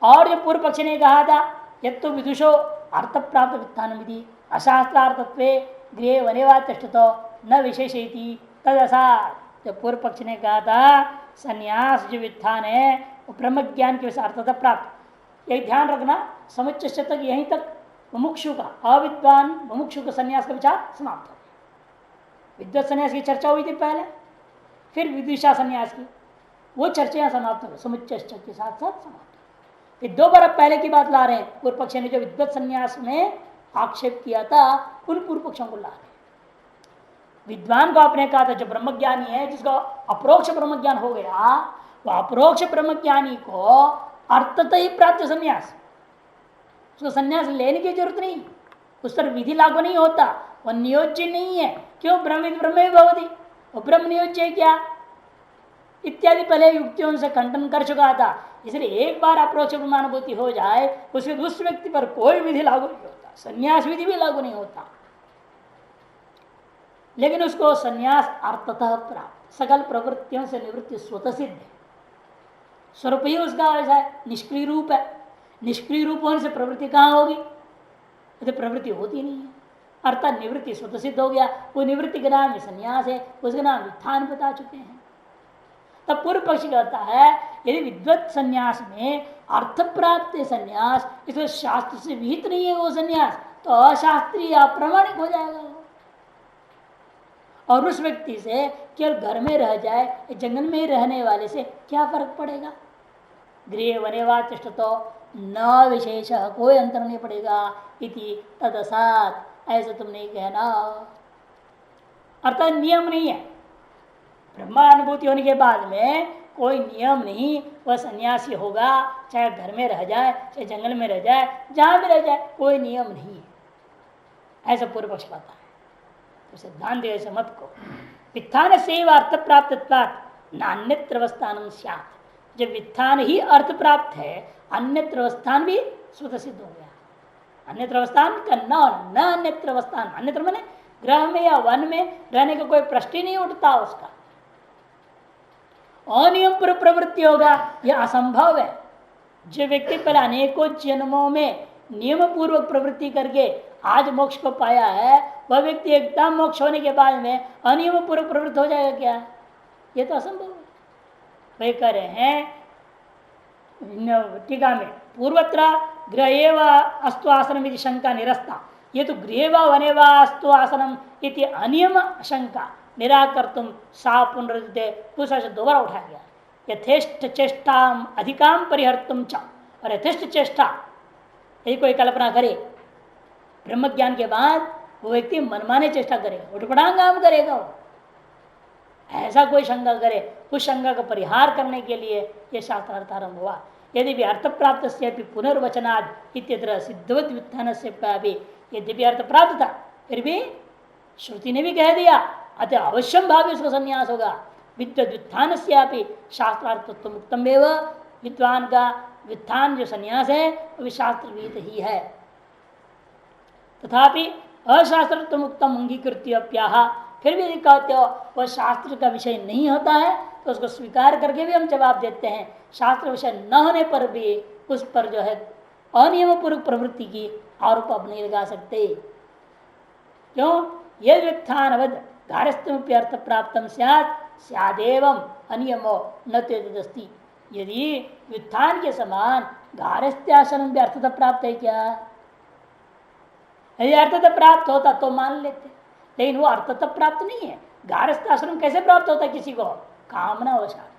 और जो पूर्व पक्षी ने कहा था यद तो विदुषो अर्थ प्राप्त वित्थान विधि अशास्त्रार्थत्व गृह वनेवा तिष्ठतो न विशेषेति तदसा, जो पूर्व पक्ष ने कहा था संन्यास जो वित्थान है वो ब्रह्म ज्ञान के अर्थता प्राप्त, यही ध्यान रखना। समुच्चय तक यहीं तक मुमुक्षु का, अविद्वान मुमुक्षु का संन्यास का विचार समाप्त हो गया। विद्वत संन्यास की चर्चा हुई थी पहले, फिर विदिशा संन्यास की, वो चर्चा समाप्त हो, समुच्चय के साथ साथ समाप्त। फिर दो बार पहले की बात ला रहे हैं, पूर्व पक्ष ने जो विद्वत संन्यास में आक्षेप किया था उन पूर्व पक्षों को ला रहे हैं। विद्वान को आपने कहा था जो ब्रह्मज्ञानी है, जिसका अप्रोक्ष ब्रह्मज्ञान हो गया, वह अप्रोक्ष ब्रह्मज्ञानी को अर्थतः ही प्राप्त संन्यास, उसको संन्यास लेने की जरूरत नहीं, उस पर विधि लागू नहीं होता, वह नियोज्य नहीं है। क्यों? ब्रह्म ब्रह्म भवति, वो ब्रह्म नियोज्य क्या इत्यादि पहले युक्तियों से खंडन कर चुका था। इसलिए एक बार अप्रोक्ष ब्रह्मानुभूति हो जाए उसके उस व्यक्ति पर कोई विधि लागू नहीं होता, संन्यास विधि भी लागू नहीं होता। लेकिन उसको संन्यास अर्थतः प्राप्त, सकल प्रवृत्तियों से निवृत्ति स्वतः सिद्ध है, स्वरूप ही उसका ऐसा है, निष्क्रिय रूप है। निष्क्रिय रूप होने से प्रवृत्ति कहाँ होगी? तो प्रवृत्ति होती नहीं है, अर्थात निवृत्ति स्वतः सिद्ध हो गया। वो निवृत्ति के नाम संन्यास है, उसके नाम वित्थान बता चुके हैं। तब पूर्व पक्षी कहता है यदि विद्वत संन्यास में अर्थ प्राप्त संन्यास, इसलिए शास्त्र से विहित नहीं है वो संन्यास, तो अशास्त्रीय अप्रामाणिक हो जाएगा वो। और उस व्यक्ति से केवल घर में रह जाए, जंगल में रहने वाले से क्या फर्क पड़ेगा? गृह वनेवा तिष्ठतो न विशेष, कोई अंतर नहीं पड़ेगा। इति तदसात, ऐसे तुम नहीं कहना। अर्थात नियम नहीं है, ब्रह्मानुभूति होने के बाद में कोई नियम नहीं, वह सन्यासी होगा, चाहे घर में रह जाए, चाहे जंगल में रह जाए, जहां भी रह जाए, कोई नियम नहीं है, ऐसा पूर्व पक्ष कहता है। तो सिद्धांत ऐसे मत को वित्थान से अर्थ प्राप्त नान्यत्र अवस्थान स्यात्, जब वित्थान ही अर्थ प्राप्त है, अन्यत्र अवस्थान भी स्वतः सिद्ध हो गया। अन्यत्र अवस्थान का न अन्यत्र अवस्थान, अन्यत्र माने ग्रह में या वन में रहने का कोई प्रश्न ही नहीं उठता उसका। अनियम पर प्रवृत्ति होगा, यह असंभव है। जो व्यक्ति पहले अनेकों जन्मों में नियम पूर्वक प्रवृत्ति करके आज मोक्ष को पाया है, वह व्यक्ति एकदम मोक्ष होने के बाद में अनियम पूर्वक प्रवृत्त हो जाएगा क्या? यह तो असंभव है। वे कह रहे हैं टीका में, पूर्वत्र गृह अस्तु आसनम शंका निरस्ता, ये तो गृह वने वा अस्तु आसनम इति अनियम शंका निराकर तुम सा पुनरुद्धे दूसरा से दोबारा उठाया गया। यथेष्ट चेष्टा अधिकाम परिहर्तुम च, और यथेष्ट चेष्टा यदि कोई कल्पना करे ब्रह्म ज्ञान के बाद, वो व्यक्ति मनमाने चेष्टा करेगा, उठपटांग काम करेगा वो, ऐसा कोई शंका करे, उस शंका का परिहार करने के लिए यह शास्त्रार्थ आरंभ हुआ। यदि भी अर्थ प्राप्त से पुनर्वचनाद इत्यत्र सिद्धवत व्युत्थान से भी, यद्यपि अर्थ प्राप्त था फिर भी श्रुति ने भी कह दिया, अतः अवश्यम भावी उसका संन्यास होगा। विद्वत व्युत्थान से शास्त्रार्थ मुक्तम एव, विद्वान का व्युत्थान जो संन्यास है वो शास्त्र विहित ही है। तथापि अशास्त्र मुक्तम अंगीकृत्य, फिर भी यदि कहते हो वह शास्त्र का विषय नहीं होता है, तो उसको स्वीकार करके भी हम जवाब देते हैं। शास्त्र विषय न होने पर भी उस पर जो है अनियम पूर्वक प्रवृत्ति की आरोप अब नहीं लगा सकते। क्यों? यदि व्युत्थानवद गारस्थ्यमपि अर्थ प्राप्त स्यादेवं अनियमो न तदस्ति, यदि व्युत्थान के समान गारस्थ्याश्रम भी अर्थतः प्राप्त है क्या? यदि अर्थतः प्राप्त होता तो मान लेते, लेकिन वो अर्थतः प्राप्त नहीं है। गारस्थाश्रम कैसे प्राप्त होता है किसी को? कामना वशात।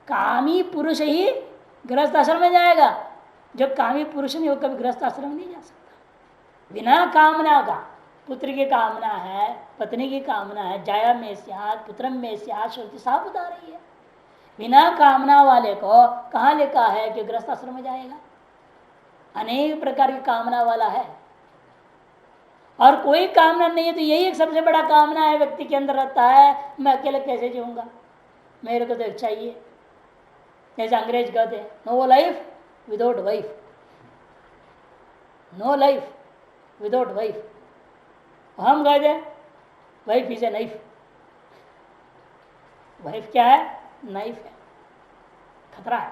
कामी पुरुष ही गृहस्थ आश्रम में जाएगा, जो कामी पुरुष नहीं वो कभी गृहस्थ आश्रम में नहीं जा सकता। बिना कामना का, पुत्र की कामना है, पत्नी की कामना है, जाया में स्यात् पुत्रम में स्यात्, श्रुति साफ बता रही है। बिना कामना वाले को कहाँ लिखा है कि गृहस्थ आश्रम में जाएगा? अनेक प्रकार की कामना वाला है, और कोई कामना नहीं है तो यही एक सबसे बड़ा कामना है व्यक्ति के अंदर रहता है, मैं अकेले कैसे जीऊंगा, मेरे को तो एक चाहिए। जैसे अंग्रेज कहते हैं, no life without wife, no life without wife. हम कहते हैं wife is a knife. Wife क्या है? नाइफ है, खतरा है।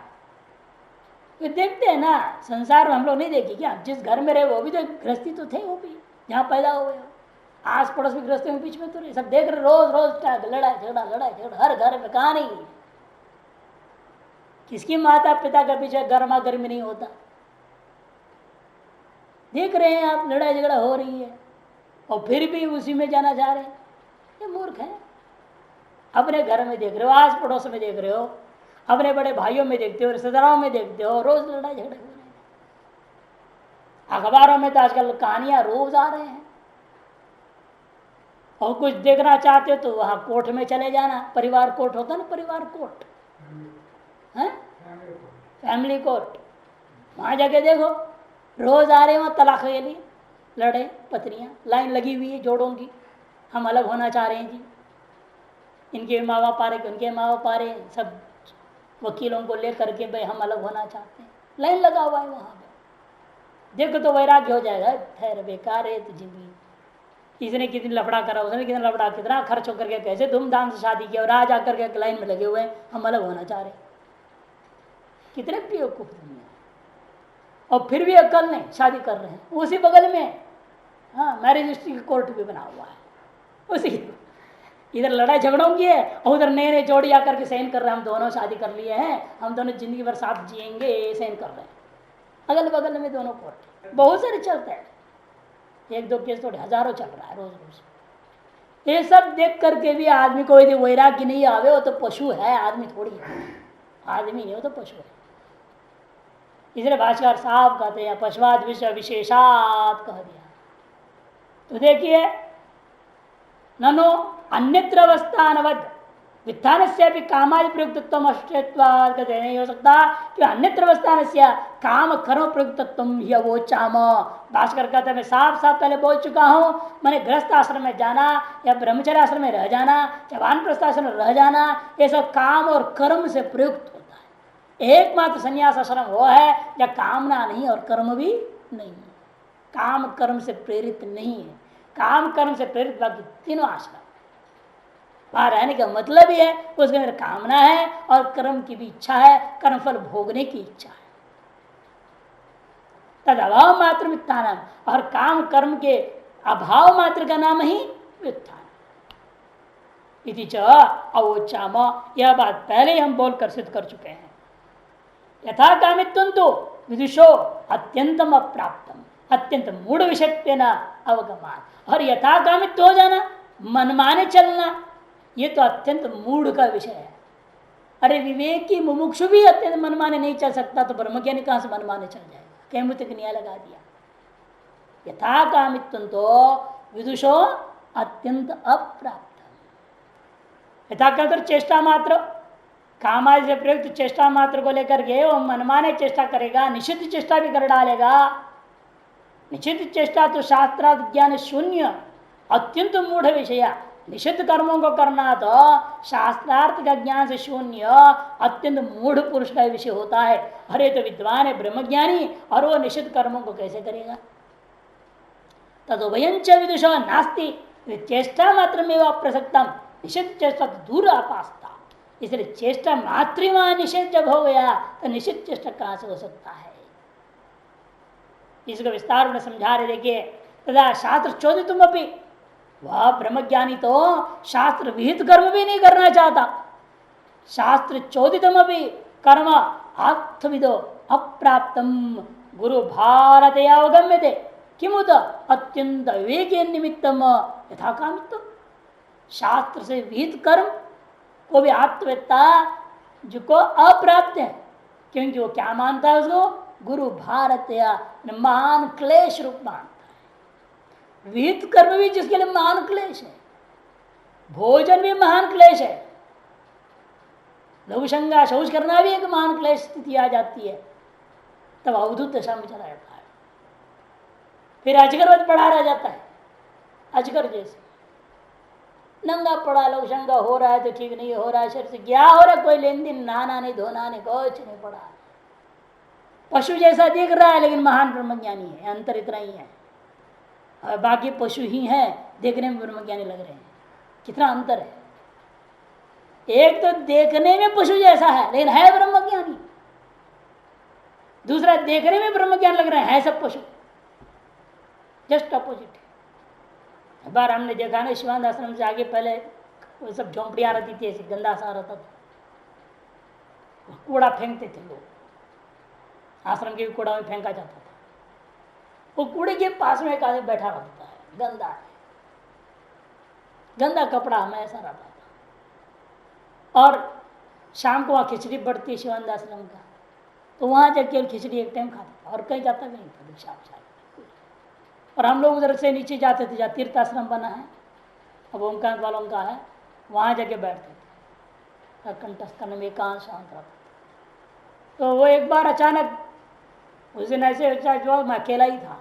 तो देखते हैं ना, संसार में हम लोग नहीं देखे क्या? जिस घर में रहे वो भी तो गृहस्थी तो थे, वो भी जहाँ पैदा हुए हो, आस पड़ोस में गृहस्थी में बीच में तो नहीं, सब देख रहे रोज रोज लड़ाई झगड़ा हर घर में। कहाँ नहीं, किसकी माता पिता के पीछे गर्मा गर्मी नहीं होता? देख रहे हैं आप, लड़ाई झगड़ा हो रही है और फिर भी उसी में जाना चाह रहे हैं। ये मूर्ख है। अपने घर में देख रहे हो, आस पड़ोस में देख रहे हो, अपने बड़े भाइयों में देखते हो, रिश्तेदारों में देखते हो, रोज लड़ाई झगड़े हो रहे हैं। अखबारों में तो आजकल कहानियां रोज आ रहे हैं। और कुछ देखना चाहते हो तो वहां कोर्ट में चले जाना, परिवार कोर्ट होता ना, परिवार कोर्ट है, फैमिली कोर्ट, वहां जाके देखो रोज आ रहे हैं वहां तलाक के लिए लड़े पत्नियां, लाइन लगी हुई है जोड़ों की, हम अलग होना चाह रहे हैं जी, इनके माँ बाप आ रहे, उनके माँ बाप आ रहे, सब वकीलों को लेकर के भाई हम अलग होना चाहते हैं, लाइन लगा हुआ है वहां पे। देखो तो वैराग्य हो जाएगा, ठहर बेकार है तो जिंदगी, इसने कितनी लफड़ा करा, उसने कितना लफड़ा, कितना खर्च होकर के कैसे धूमधाम से शादी किया, और आज आकर के लाइन में लगे हुए हैं हम अलग होना चाह रहे। कितने बेवकूफ दुनिया, और फिर भी अकल नहीं, शादी कर रहे हैं उसी बगल में। हाँ, मैरिज रजिस्ट्री कोर्ट भी बना हुआ है उसी। इधर लड़ाई झगड़ों की है और उधर नए नए जोड़ी आकर के सहन कर रहे हैं, हम दोनों शादी कर लिए हैं, हम दोनों जिंदगी भर साथ जिएंगे, सहन कर रहे हैं। अगल बगल में दोनों कोर्ट बहुत सारे चलते हैं, एक दो केस थोड़े, हजारों चल रहा है रोज रोज। ये सब देख करके भी आदमी को यदि वैराग्य नहीं आवे, वो तो पशु है, आदमी थोड़ी है। आदमी नहीं, वो तो पशु है। इसलिए भाष्यकार साहब कहते हैं पशुवाद विषय विशेषात कह दिया। तो देखिए ननो अन्यत्र अवस्थानवद वित्थान से भी कामादि प्रयुक्तत्व नहीं हो सकता कि अन्यत्र अवस्थान से काम कर्म प्रयुक्तत्व वो चाम। भास्कर कहते हैं मैं साफ साफ पहले बोल चुका हूं, मैंने गृहस्थ आश्रम में जाना या ब्रह्मचर्य आश्रम में रह जाना या वानप्रस्थ आश्रम में रह जाना, ये सब काम और कर्म से प्रयुक्त होता है। एकमात्र संन्यास आश्रम वो है या कामना नहीं और कर्म भी नहीं है, काम कर्म से प्रेरित नहीं है। काम कर्म से प्रेरित बाकी तीनों आश्रम, वहां रहने का मतलब ही है उसके अंदर कामना है और कर्म की भी इच्छा है, कर्मफल भोगने की इच्छा है। तद अभाव मात्र व्युत्थान, और काम कर्म के अभाव मात्र का नाम ही व्युत्थान। इति च अवोचाम, यह बात पहले ही हम बोलकर सिद्ध कर चुके हैं। यथा कामित्वं तो विदुषो अत्यंतम अप्राप्तम, अत्यंत मूढ़ विषय न अवगमान। और यथा कामित्व हो जाना, मनमाने चलना, ये तो अत्यंत मूढ़ का विषय है। अरे विवेकी मुमुक्षु भी अत्यंत मनमाने नहीं चल सकता, तो ब्रह्मज्ञानी कहां से मनमाने चल जाएगा? कैमुत न्याय लगा दिया। यथा कामित्व तो विदुषो अत्यंत अप्राप्त। यथा कर चेष्टा मात्र, कामादि से प्रयुक्त चेष्टा मात्र को लेकर के वो मनमाने चेष्टा करेगा, निषिद्ध चेष्टा भी कर डालेगा। निषिद्ध चेष्टा तो शास्त्रार्थ ज्ञान शून्य अत्यंत मूढ़ विषय। निषिद्ध कर्मों को करना तो शास्त्रार्थ का ज्ञान से शून्य अत्यंत मूढ़ पुरुष का विषय होता है। अरे तो विद्वान है, ब्रह्मज्ञानी, और वो निषिद्ध कर्मों को कैसे करेगा? तदुभयंच विदुषो नास्ति, चेष्टा मात्र में अप्रसक्तम, निषिद्ध चेष्टा दूर अपास्ता। इसलिए चेष्टा मात्र वहां निषेध जब हो गया तो निषिद्ध चेष्टा कहां से हो सकता है? इसको विस्तार में समझा रहे। देखिए तथा शास्त्र चोदित तुम अपनी, वह ब्रह्मज्ञानी तो शास्त्र विहित कर्म भी नहीं करना चाहता। शास्त्र चोदितम अभी कर्म आत्मविदो अप्राप्तम गुरु भारत अवगम्य थे किमुत अत्यंत विवेक निमित्तम यथा कामित्व। शास्त्र से विहित कर्म को भी आत्मवेत्ता जिसको अप्राप्त है, क्योंकि वो क्या मानता है? उसको गुरु भारत या महान क्लेश रूप मानता है। विहित कर्म भी जिसके लिए महान क्लेश है, भोजन भी महान क्लेश है, लघुशंगा शौच करना भी एक महान क्लेश स्थिति आ जाती है, तब अवधूत दशा में चला जाता है। फिर अजगरवत पड़ा रह जाता है, अजगर जैसे नंगा पड़ा, लघुशंगा हो रहा है तो ठीक नहीं हो रहा है, शरीर से क्या हो रहा है, कोई लेन देन, नहाना नहीं धोना नहीं, कुछ नहीं पड़ा, पशु जैसा दिख रहा है लेकिन महान ब्रह्मज्ञानी है। अंतर इतना ही है, और बाकी पशु ही है, देखने में ब्रह्मज्ञानी लग रहे हैं। कितना अंतर है! एक तो देखने में पशु जैसा है लेकिन है ब्रह्मज्ञानी, दूसरा देखने में ब्रह्मज्ञान लग रहे हैं, है सब पशु, जस्ट अपोजिट। एक बार हमने देखा ना, शिवानंद आश्रम से आगे पहले वो सब झोंपड़ियां रहती थी, ऐसे गंदा सा रहता था, कूड़ा फेंकते थे लोग, आश्रम के भी कूड़ा में फेंका जाता था। वो कूड़े के पास में एक आदमी बैठा रहता है, गंदा है, गंदा कपड़ा हमेशा रहता था। और शाम को वहाँ खिचड़ी बढ़ती है शिवानंद आश्रम का, तो वहाँ जाके खिचड़ी एक टाइम खाता था और कहीं जाता भी नहीं था दीक्षा। और हम लोग उधर से नीचे जाते थे, जहाँ तीर्थ आश्रम बना है अब ओमकांत वालों का है, वहाँ जाके बैठते थे, कंठस्थ में एकांत शांत रहता था। तो वो एक बार अचानक उस दिन ऐसे जो मैं अकेला ही था,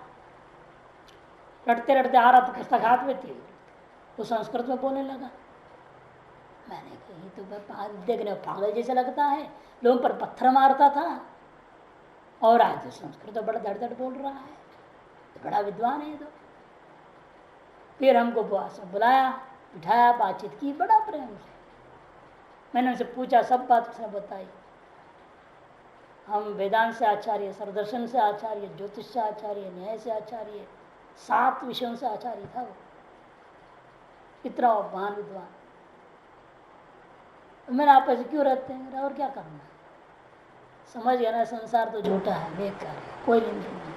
रटते रटते आ रहा था, पुस्तक हाथ में थी, वो संस्कृत में बोलने लगा। मैंने कही तो देखने पागल जैसे लगता है, लोगों पर पत्थर मारता था और आज संस्कृत तो बड़ा धड़ धड़ बोल रहा है, तो बड़ा विद्वान है। तो फिर हमको बुलाया, बिठाया, बातचीत की बड़ा प्रेम से। मैंने उनसे पूछा, सब बात उसने बताई। हम वेदांत से आचार्य, सर्वदर्शन से आचार्य, ज्योतिष से आचार्य, न्याय से आचार्य, 7 विषयों से आचार्य था वो, इतना महान विद्वान। मैंने आप ऐसे क्यों रहते हैं, और क्या करना। समझ गया ना, संसार तो झूठा है, बेकार है, कोई लेन देन नहीं।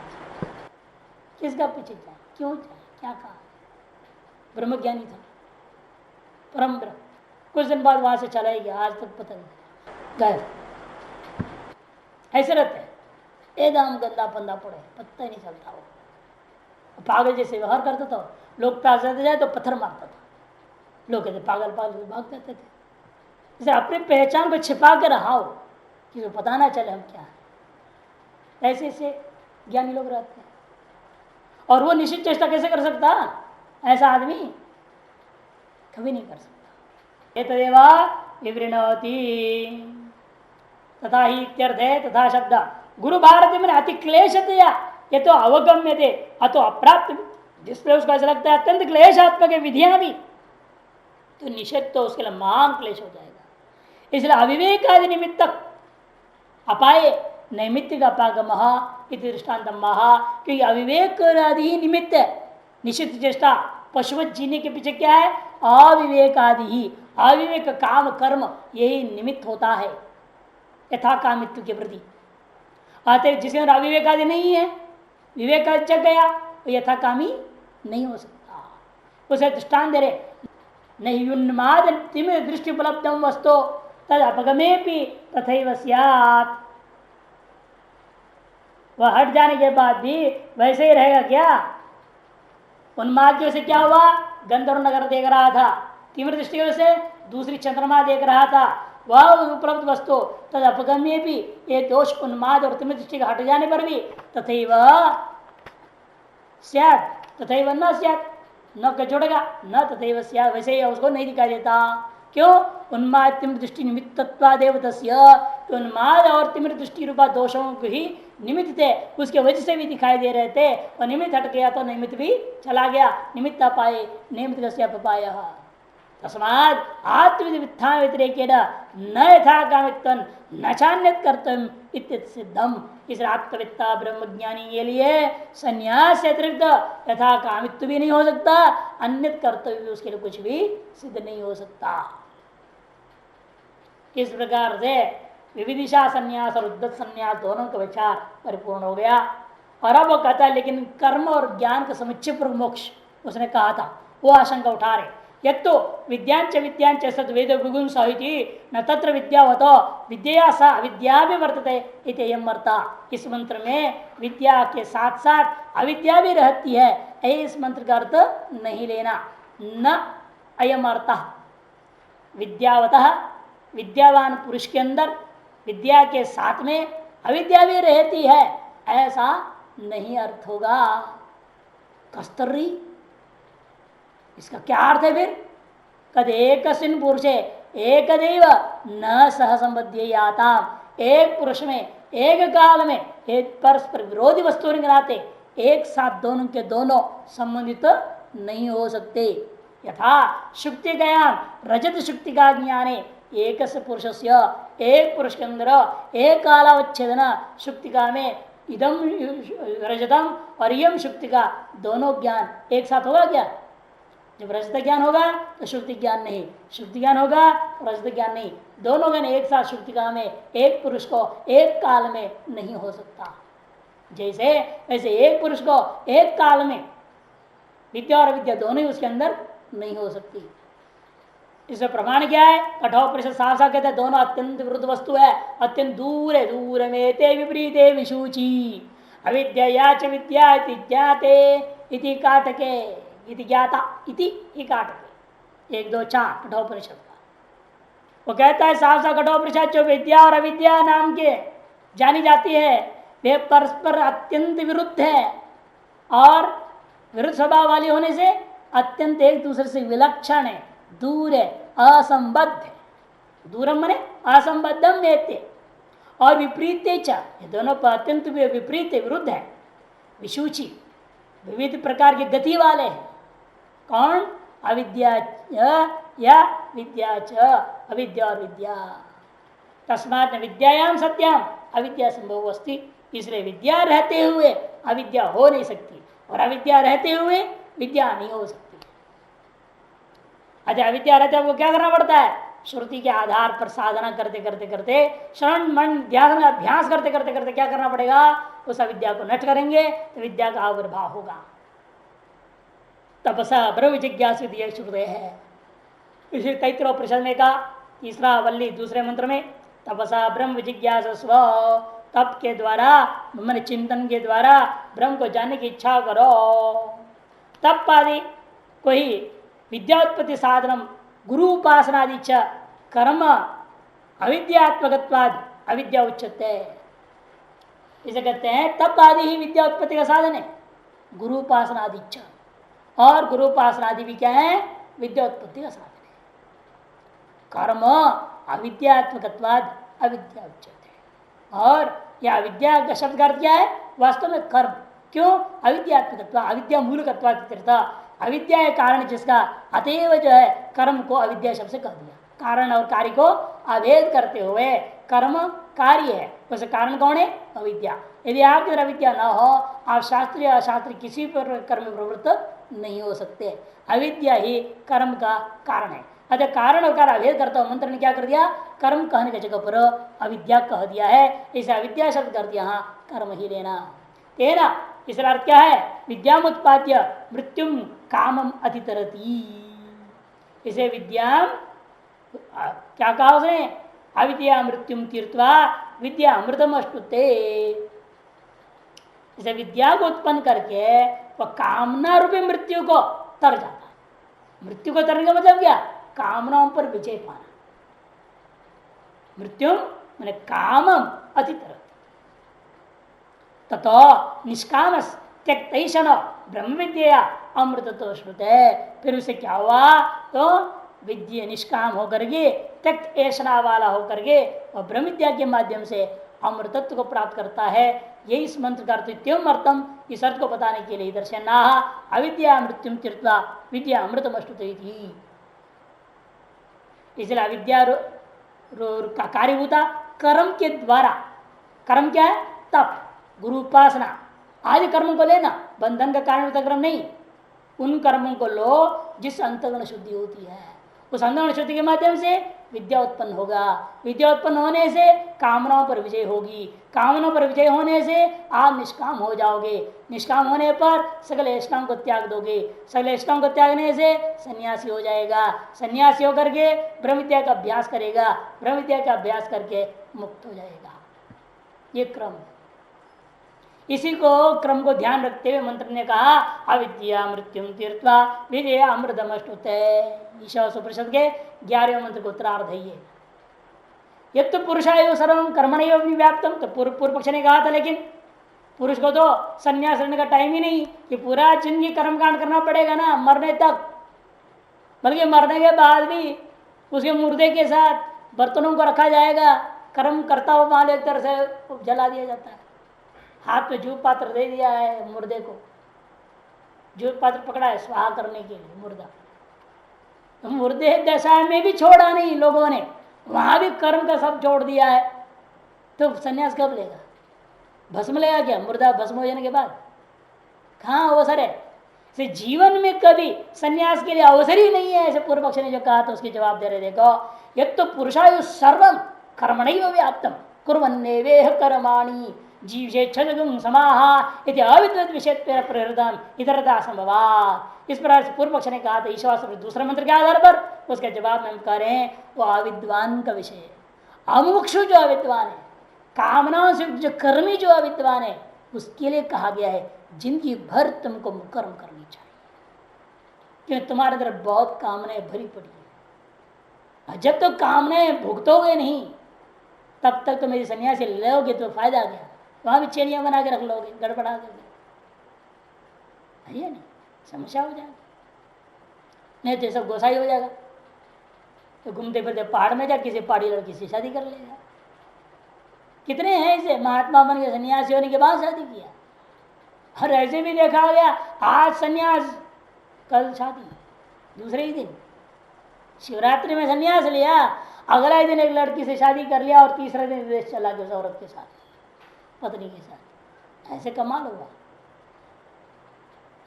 किसका पीछे जाए, क्यों जाए, क्या कहा। ब्रह्मज्ञानी था, परम ब्रह्म, कुछ दिन बाद वहां से चला ही गया, आज तक पता नहीं गायब। ऐसे रहते हैं, एकदम गंदा पंदा पड़े, पता ही नहीं चलता। वो पागल जैसे व्यवहार करता था, लोग पास जाए तो पत्थर मारता था, लोग कहते पागल पागल भाग जाते थे। जैसे अपनी पहचान को छिपा के रहा हो कि तो पता ना चले हम क्या है। ऐसे ऐसे ज्ञानी लोग रहते हैं। और वो निश्चित चेष्टा कैसे कर सकता, ऐसा आदमी कभी नहीं कर सकता। एतदेवा विवृणोति तथा ही इत्यर्थ है। तथा शब्द गुरु भारती में अति क्लेशतया ये तो अवगम्य थे अतो अप्राप्त, जिसमें उसको ऐसा लगता है अत्यंत क्लेशात्मक विधियां भी, तो निषेध तो उसके लिए महान क्लेश हो जाएगा। इसलिए अविवेक आदि निमित्त अपाय नैमित्तिक अपागम इति दृष्टान्त महा, क्योंकि अविवेक आदि ही निमित्त है। निश्चित चेष्टा पशुवत जीने के पीछे क्या है, अविवेक आदि ही, अविवेक काम कर्म यही निमित्त होता है यथा कामित्व के प्रति। अतः जिसके अंदर अविवेक आदि नहीं है, विवेक जग गया, तो यथा कामी नहीं हो सकता। उसे दृष्टान दे रहे, नहीं उन्माद दृष्टि उपलब्धम वस्तु तद अपगमे भी तथैव स्यात्। वह हट जाने के बाद भी वैसे ही रहेगा क्या। उन्माद की वजह से क्या हुआ, गंधर्व नगर देख रहा था, तीव्र दृष्टि की वजह से दूसरी चंद्रमा देख रहा था, वह उपलब्ध वस्तु तद अपगम्य भी, ये दोष उन्माद और तीव्र दृष्टि का हट जाने पर भी तथैव स्यात्, तथैव न स्यात्, न का जोड़ेगा, न तथैव स्यात्, वैसे ही उसको नहीं दिखाई देता। क्यों, उन्माद तिम्र दृष्टि निमित्तत्वादेव तस्य, तो उन्माद और तिम्र दृष्टि रूपा दोषों को ही निमित्त थे, उसके वजह से भी दिखाई दे रहे थे, और निमित्त हट गया तो निमित्त भी चला गया। निमित्त अपाय निमित्त अपाय तस्मात् आत्मविधि वित्थान व्यतिरेकेण न यथा कामित्वं न चान्यत कर्तव्यम् इत्यत सिद्धम। इस आत्मवित्ता ब्रह्मज्ञानी के लिए संन्यास से अतिरिक्त यथा कामित्व भी नहीं हो सकता, अन्यत कर्तव्य भी उसके लिए कुछ भी सिद्ध नहीं हो सकता। इस प्रकार से विविदिशा संन्यास और उद्दत संन्यास दोनों का विचार परिपूर्ण हो गया। और अब वो कहता है लेकिन कर्म और ज्ञान का समुच्चय पर मोक्ष उसने कहा था, वो आशंका उठा रहे। यत्तो विद्यांच विद्यांच सद वेद विगुण साहिति न तत्र विद्यावतो विद्या सा अविद्या भी वर्तते इति यम अर्था। इस मंत्र में विद्या के साथ साथ अविद्या भी रहती है, इस मंत्र का अर्थ नहीं लेना। न अयम अर्थ विद्यावतः, विद्यावान पुरुष के अंदर विद्या के साथ में अविद्या भी रहती है, ऐसा नहीं अर्थ होगा। कस्तरी, इसका क्या अर्थ है फिर, कद एकस्मिन् पुरुषे एकदैव न सह संबध्ययाता, एक पुरुष में एक काल में एक परस्पर विरोधी वस्तु के नाते एक साथ दोनों के दोनों संबंधित नहीं हो सकते। यथा शुक्ति गया रजत शुक्ति का ज्ञाने एक पुरुष से, एक पुरुष के अंदर एक कालावच्छेदन शुक्तिका में इदम रजतम और यम शुक्तिका दोनों ज्ञान एक साथ होगा क्या। जब रजत ज्ञान होगा तो शुक्ति ज्ञान नहीं, शुक्ति ज्ञान होगा तो रजत ज्ञान नहीं, दोनों ज्ञान एक साथ शुक्तिका में एक पुरुष को एक काल में नहीं हो सकता। जैसे वैसे एक पुरुष को एक काल में विद्या और अविद्या दोनों ही उसके अंदर नहीं हो सकती। इसमें प्रमाण क्या है, कठोपनिषद साफ साफ कहते हैं दोनों अत्यंत विरुद्ध वस्तु है, अत्यंत दूर है। दूर में ते विपरीते विशूची अविद्या च विद्या इति ज्ञाते इति काटके इति ज्ञाता इति ही काटके 1 2 4 कठोपनिषद का वो कहता है साफ साफ कठोपनिषद जो विद्या और अविद्या नाम के जानी जाती है वे परस्पर अत्यंत विरुद्ध है और विरुद्ध स्वभाव वाली होने से अत्यंत एक दूसरे से विलक्षण है, दूर है, असंबद्ध है। दूरम मने असंबद्धम वेत्ते और विपरीते च, ये दोनों पर अत्यंत विपरीत विरुद्ध है। विशूची विविध प्रकार की गति वाले हैं। कौन, अविद्या या विद्या च, अविद्या और विद्या। तस्मात् विद्यायाम सत्याम अविद्या संभव अस्ति, इसलिए विद्या रहते हुए अविद्या हो नहीं सकती और अविद्या रहते हुए विद्या नहीं हो सकती। अच्छा, अविद्या रहते हुए क्या करना पड़ता है, श्रुति के आधार पर साधना करते करते करते श्रवण मन ध्यान का अभ्यास करते करते करते क्या करना पड़ेगा, उस अविद्या को नष्ट करेंगे तो विद्या का आविर्भाव होगा। तपसा ब्रह्म जिज्ञासु श्रुते है। इसी तैत्रोपनिषद में कहा, तीसरा वल्ली दूसरे मंत्र में, तपसा ब्रह्म जिज्ञासस्व, तप के द्वारा मन चिंतन के द्वारा ब्रह्म को जानने की इच्छा करो। तप आदि कोई विद्यात्पत्ति साधनम गुरु उपासनादि च कर्म अविद्यात्मकत्वाद अविद्या उच्चते। इसे कहते हैं तप आदि ही विद्या उत्पत्ति का साधन है, गुरु उपासनादि च, और गुरु उपासनादि भी क्या है, विद्या उत्पत्ति का साधन है। कर्म अविद्यात्मकत्वाद अविद्या उच्चते। और यह अविद्या का शब्द का अर्थ क्या है, वास्तव में कर्म। क्यों? अविद्यात्मकत्व, अविद्या मूलकत्वाद, अविद्या है कारण जिसका, अतएव जो है कर्म को अविद्या शब्द से कह दिया। कारण और कार्य को अभेद करते हुए कर्म कार्य है, वैसे कारण कौन है, अविद्या। यदि आपके अंदर अविद्या न हो, आप शास्त्रीय अशास्त्रीय किसी पर कर्म प्रवृत्त नहीं हो सकते। अविद्या ही कर्म का कारण है। अतः कारण और कार्य अभेद करता हुआ मंत्र ने क्या कर दिया, कर्म कहने की जगह पर अविद्या कह दिया है। इसे अविद्या शब्द कर दिया, हाँ कर्म ही लेना तेना। इसका अर्थ क्या है, विद्यामुत्पाद्य मृत्युम कामम अतितरती। इसे विद्या क्या कहा उसने, अविद्या मृत्युम तीर्थवा विद्या अमृतम अष्टुते। इसे विद्या को उत्पन्न करके वह कामना रूपी मृत्यु को तर जाता है। मृत्यु को तरने का मतलब क्या, कामनाओं पर विजय पाना। मृत्यु मैंने कामम अतितरती ततो निष्काम त्यक्तैषण ब्रह्म विद्या अमृत तो श्रुत है। फिर उसे क्या हुआ, तो विद्या निष्काम होकर के त्यक्त ऐषणा वाला होकर के और ब्रह्म विद्या के माध्यम से अमृतत्व को प्राप्त करता है। यही इस मंत्र का अर्थ इत्यम अर्थम, इस अर्थ को बताने के लिए दर्शन अविद्या मृत्युम तीर्थवा विद्या अमृतम अष्टुते थी। इसलिए अविद्या का कार्यभूता कर्म के द्वारा, कर्म क्या है, तप गुरु उपासना आदि कर्मों को लेना, बंधन का कारण कर्म नहीं। उन कर्मों को लो जिस अंतःकरण शुद्धि होती है, उस अंतःकरण शुद्धि के माध्यम से विद्या उत्पन्न होगा। विद्या उत्पन्न होने से कामनाओं पर विजय होगी, कामनाओं पर विजय होने से आप निष्काम हो जाओगे। निष्काम होने पर सकल इष्टाओं को त्याग दोगे, सकल इष्टाओं को त्यागने से सन्यासी हो जाएगा। सन्यासी होकर के ब्रह्म विद्या का अभ्यास करेगा, ब्रह्म विद्या का अभ्यास करके मुक्त हो जाएगा। ये क्रम, इसी को क्रम को ध्यान रखते हुए मंत्र ने कहा अविद्या मृत्युम तीर्थवा विद्या अमृतम अष्टुते। ईशावास्योपनिषद के 11वें मंत्र को उत्तरार्ध है ये। यद तो पुरुषायु सर्वम कर्मणैव व्याप्तम, तो पूर्व पक्ष ने कहा था लेकिन पुरुष को तो संन्यास लेने का टाइम ही नहीं, कि पूरा जिंदगी कर्मकांड करना पड़ेगा ना मरने तक। बल्कि मरने के बाद भी उसके मुर्दे के साथ बर्तनों को रखा जाएगा, कर्म करता हुआ माल एक तरह से जला दिया जाता है। हाथ में जूप पात्र दे दिया है मुर्दे को, जूप पात्र पकड़ा है स्वाहा करने के लिए मुर्दा। तो मुर्दे दशा में भी छोड़ा नहीं लोगों ने, वहां भी कर्म का सब छोड़ दिया है। तो सन्यास कब लेगा, भस्म लेगा क्या मुर्दा भस्म हो जाने के बाद? कहाँ अवसर है? इसे जीवन में कभी सन्यास के लिए अवसर ही नहीं है। ऐसे पूर्व पक्ष ने जो कहा तो उसके जवाब दे रहे, देखो यद तो पुरुषायु सर्वम कर्मणैव व्याप्तम कुर्वन्नेवेह कर्माणि जीवेच्छं समाह इति अविद्वत विषय प्रहृदम इतरता संभवात्। इस प्रकार से पूर्व पक्ष ने कहा था ईश्वर दूसरे मंत्र के आधार पर, उसके जवाब में हम कह रहे हैं वो अविद्वान का विषय है। अमुमुक्षु जो अविद्वान है, कामनाओं से जो कर्मी जो अविद्वान है, उसके लिए कहा गया है जिंदगी भर तुमको कर्म करनी चाहिए, क्योंकि तुम्हारे अंदर बहुत कामनाएं भरी पड़ी है। जब तक तो कामनाएं भुगतोगे नहीं तब तक तो मेरी सन्यासी लोगे तो फायदा क्या, वहां भी चेड़ियां बना के रख लोगे, गड़बड़ा दोगे, है नहीं, समस्या हो जाएगी। नहीं तो सब गोसाई हो जाएगा, तो घूमते फिरते पहाड़ में जा किसी पहाड़ी लड़की से शादी कर लेगा। कितने हैं ऐसे महात्मा बन के सन्यासी होने के बाद शादी किया। और ऐसे भी देखा गया आज सन्यास कल शादी, दूसरे ही दिन शिवरात्रि में सन्यास लिया, अगला ही दिन एक लड़की से शादी कर लिया और तीसरे दिन विदेश चला गया उस औरत के साथ, पत्नी के साथ। ऐसे कमाल हुआ।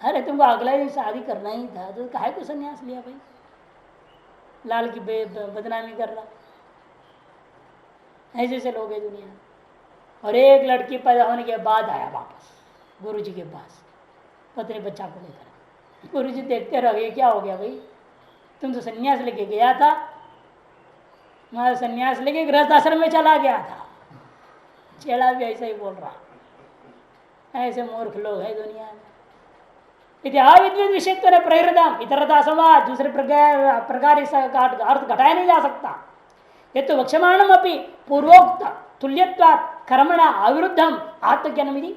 अरे तुमको अगला दिन शादी करना ही था तो काहे को सन्यास लिया भाई? लाल की बदनामी कर रहा। ऐसे ऐसे लोग हैं दुनिया में। और एक लड़की पैदा होने के बाद आया वापस गुरु जी के पास पत्नी बच्चा को लेकर। गुरु जी देखते रह गए, क्या हो गया भाई, तुम तो सन्यास लेके गया था, मैं सन्यास लेके गृहस्थ आश्रम में चला गया था। चेला भी ऐसा ही बोल रहा। ऐसे मूर्ख लोग हैं दुनिया में। इतिहास विषय प्रहृदम इतरता समाज, दूसरे प्रकार इसका अर्थ घटाया नहीं जा सकता। ये तो वक्षमाणम अपनी पूर्वोक्त तुल्यत्वात् कर्मणा अविरुद्धम आत्मज्ञान विधि।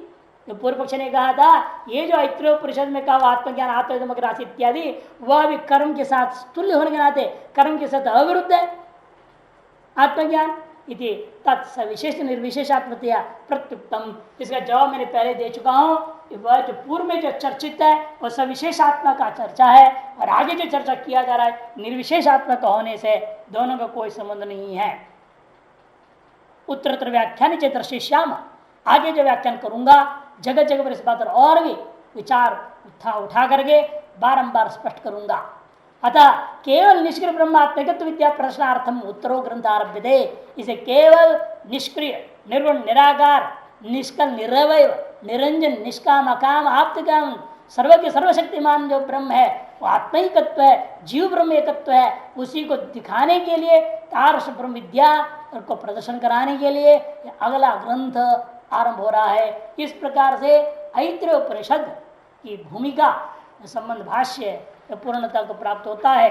जो पूर्व पक्ष ने कहा था ये जो ऐत्रेयोपनिषद में कहा आत्मज्ञान आत्मग्रासी इत्यादि, वह भी कर्म के साथ तुल्य होने के नाते कर्म के साथ अविरुद्ध है आत्मज्ञान। इति तत्सविशेष निर्विशेषात्मतया प्रत्युक्तम। इसका जवाब मैंने पहले दे चुका हूं। वह जो पूर्व में जो चर्चित है वह सविशेषात्मा का चर्चा है, और आगे जो चर्चा किया जा रहा है निर्विशेषात्मा का होने से दोनों का कोई संबंध नहीं है। उत्तरोत्तर व्याख्यान चेतर्शिष्याम, आगे जो व्याख्यान करूंगा जगह जगह पर इस बात और भी विचार उठा करके बारंबार स्पष्ट करूंगा। अतः केवल निष्क्रिय ब्रह्मात्मकत्व विद्या प्रश्नार्थम उत्तरो ग्रंथ आरभ्य दे। इसे केवल निष्क्रिय निर्गुण निराकार निष्कल निरवय निरंजन निष्काम अकाम आप्तकाम सर्वज्ञ सर्वशक्तिमान जो ब्रह्म है वो आत्मिकत्व है, जीव ब्रह्म एकत्व है, उसी को दिखाने के लिए तारस ब्रह्म विद्या को प्रदर्शन कराने के लिए अगला ग्रंथ आरंभ हो रहा है। इस प्रकार से ऐत्रेयोपनिषद की भूमिका संबंध भाष्य पूर्णता को प्राप्त होता है।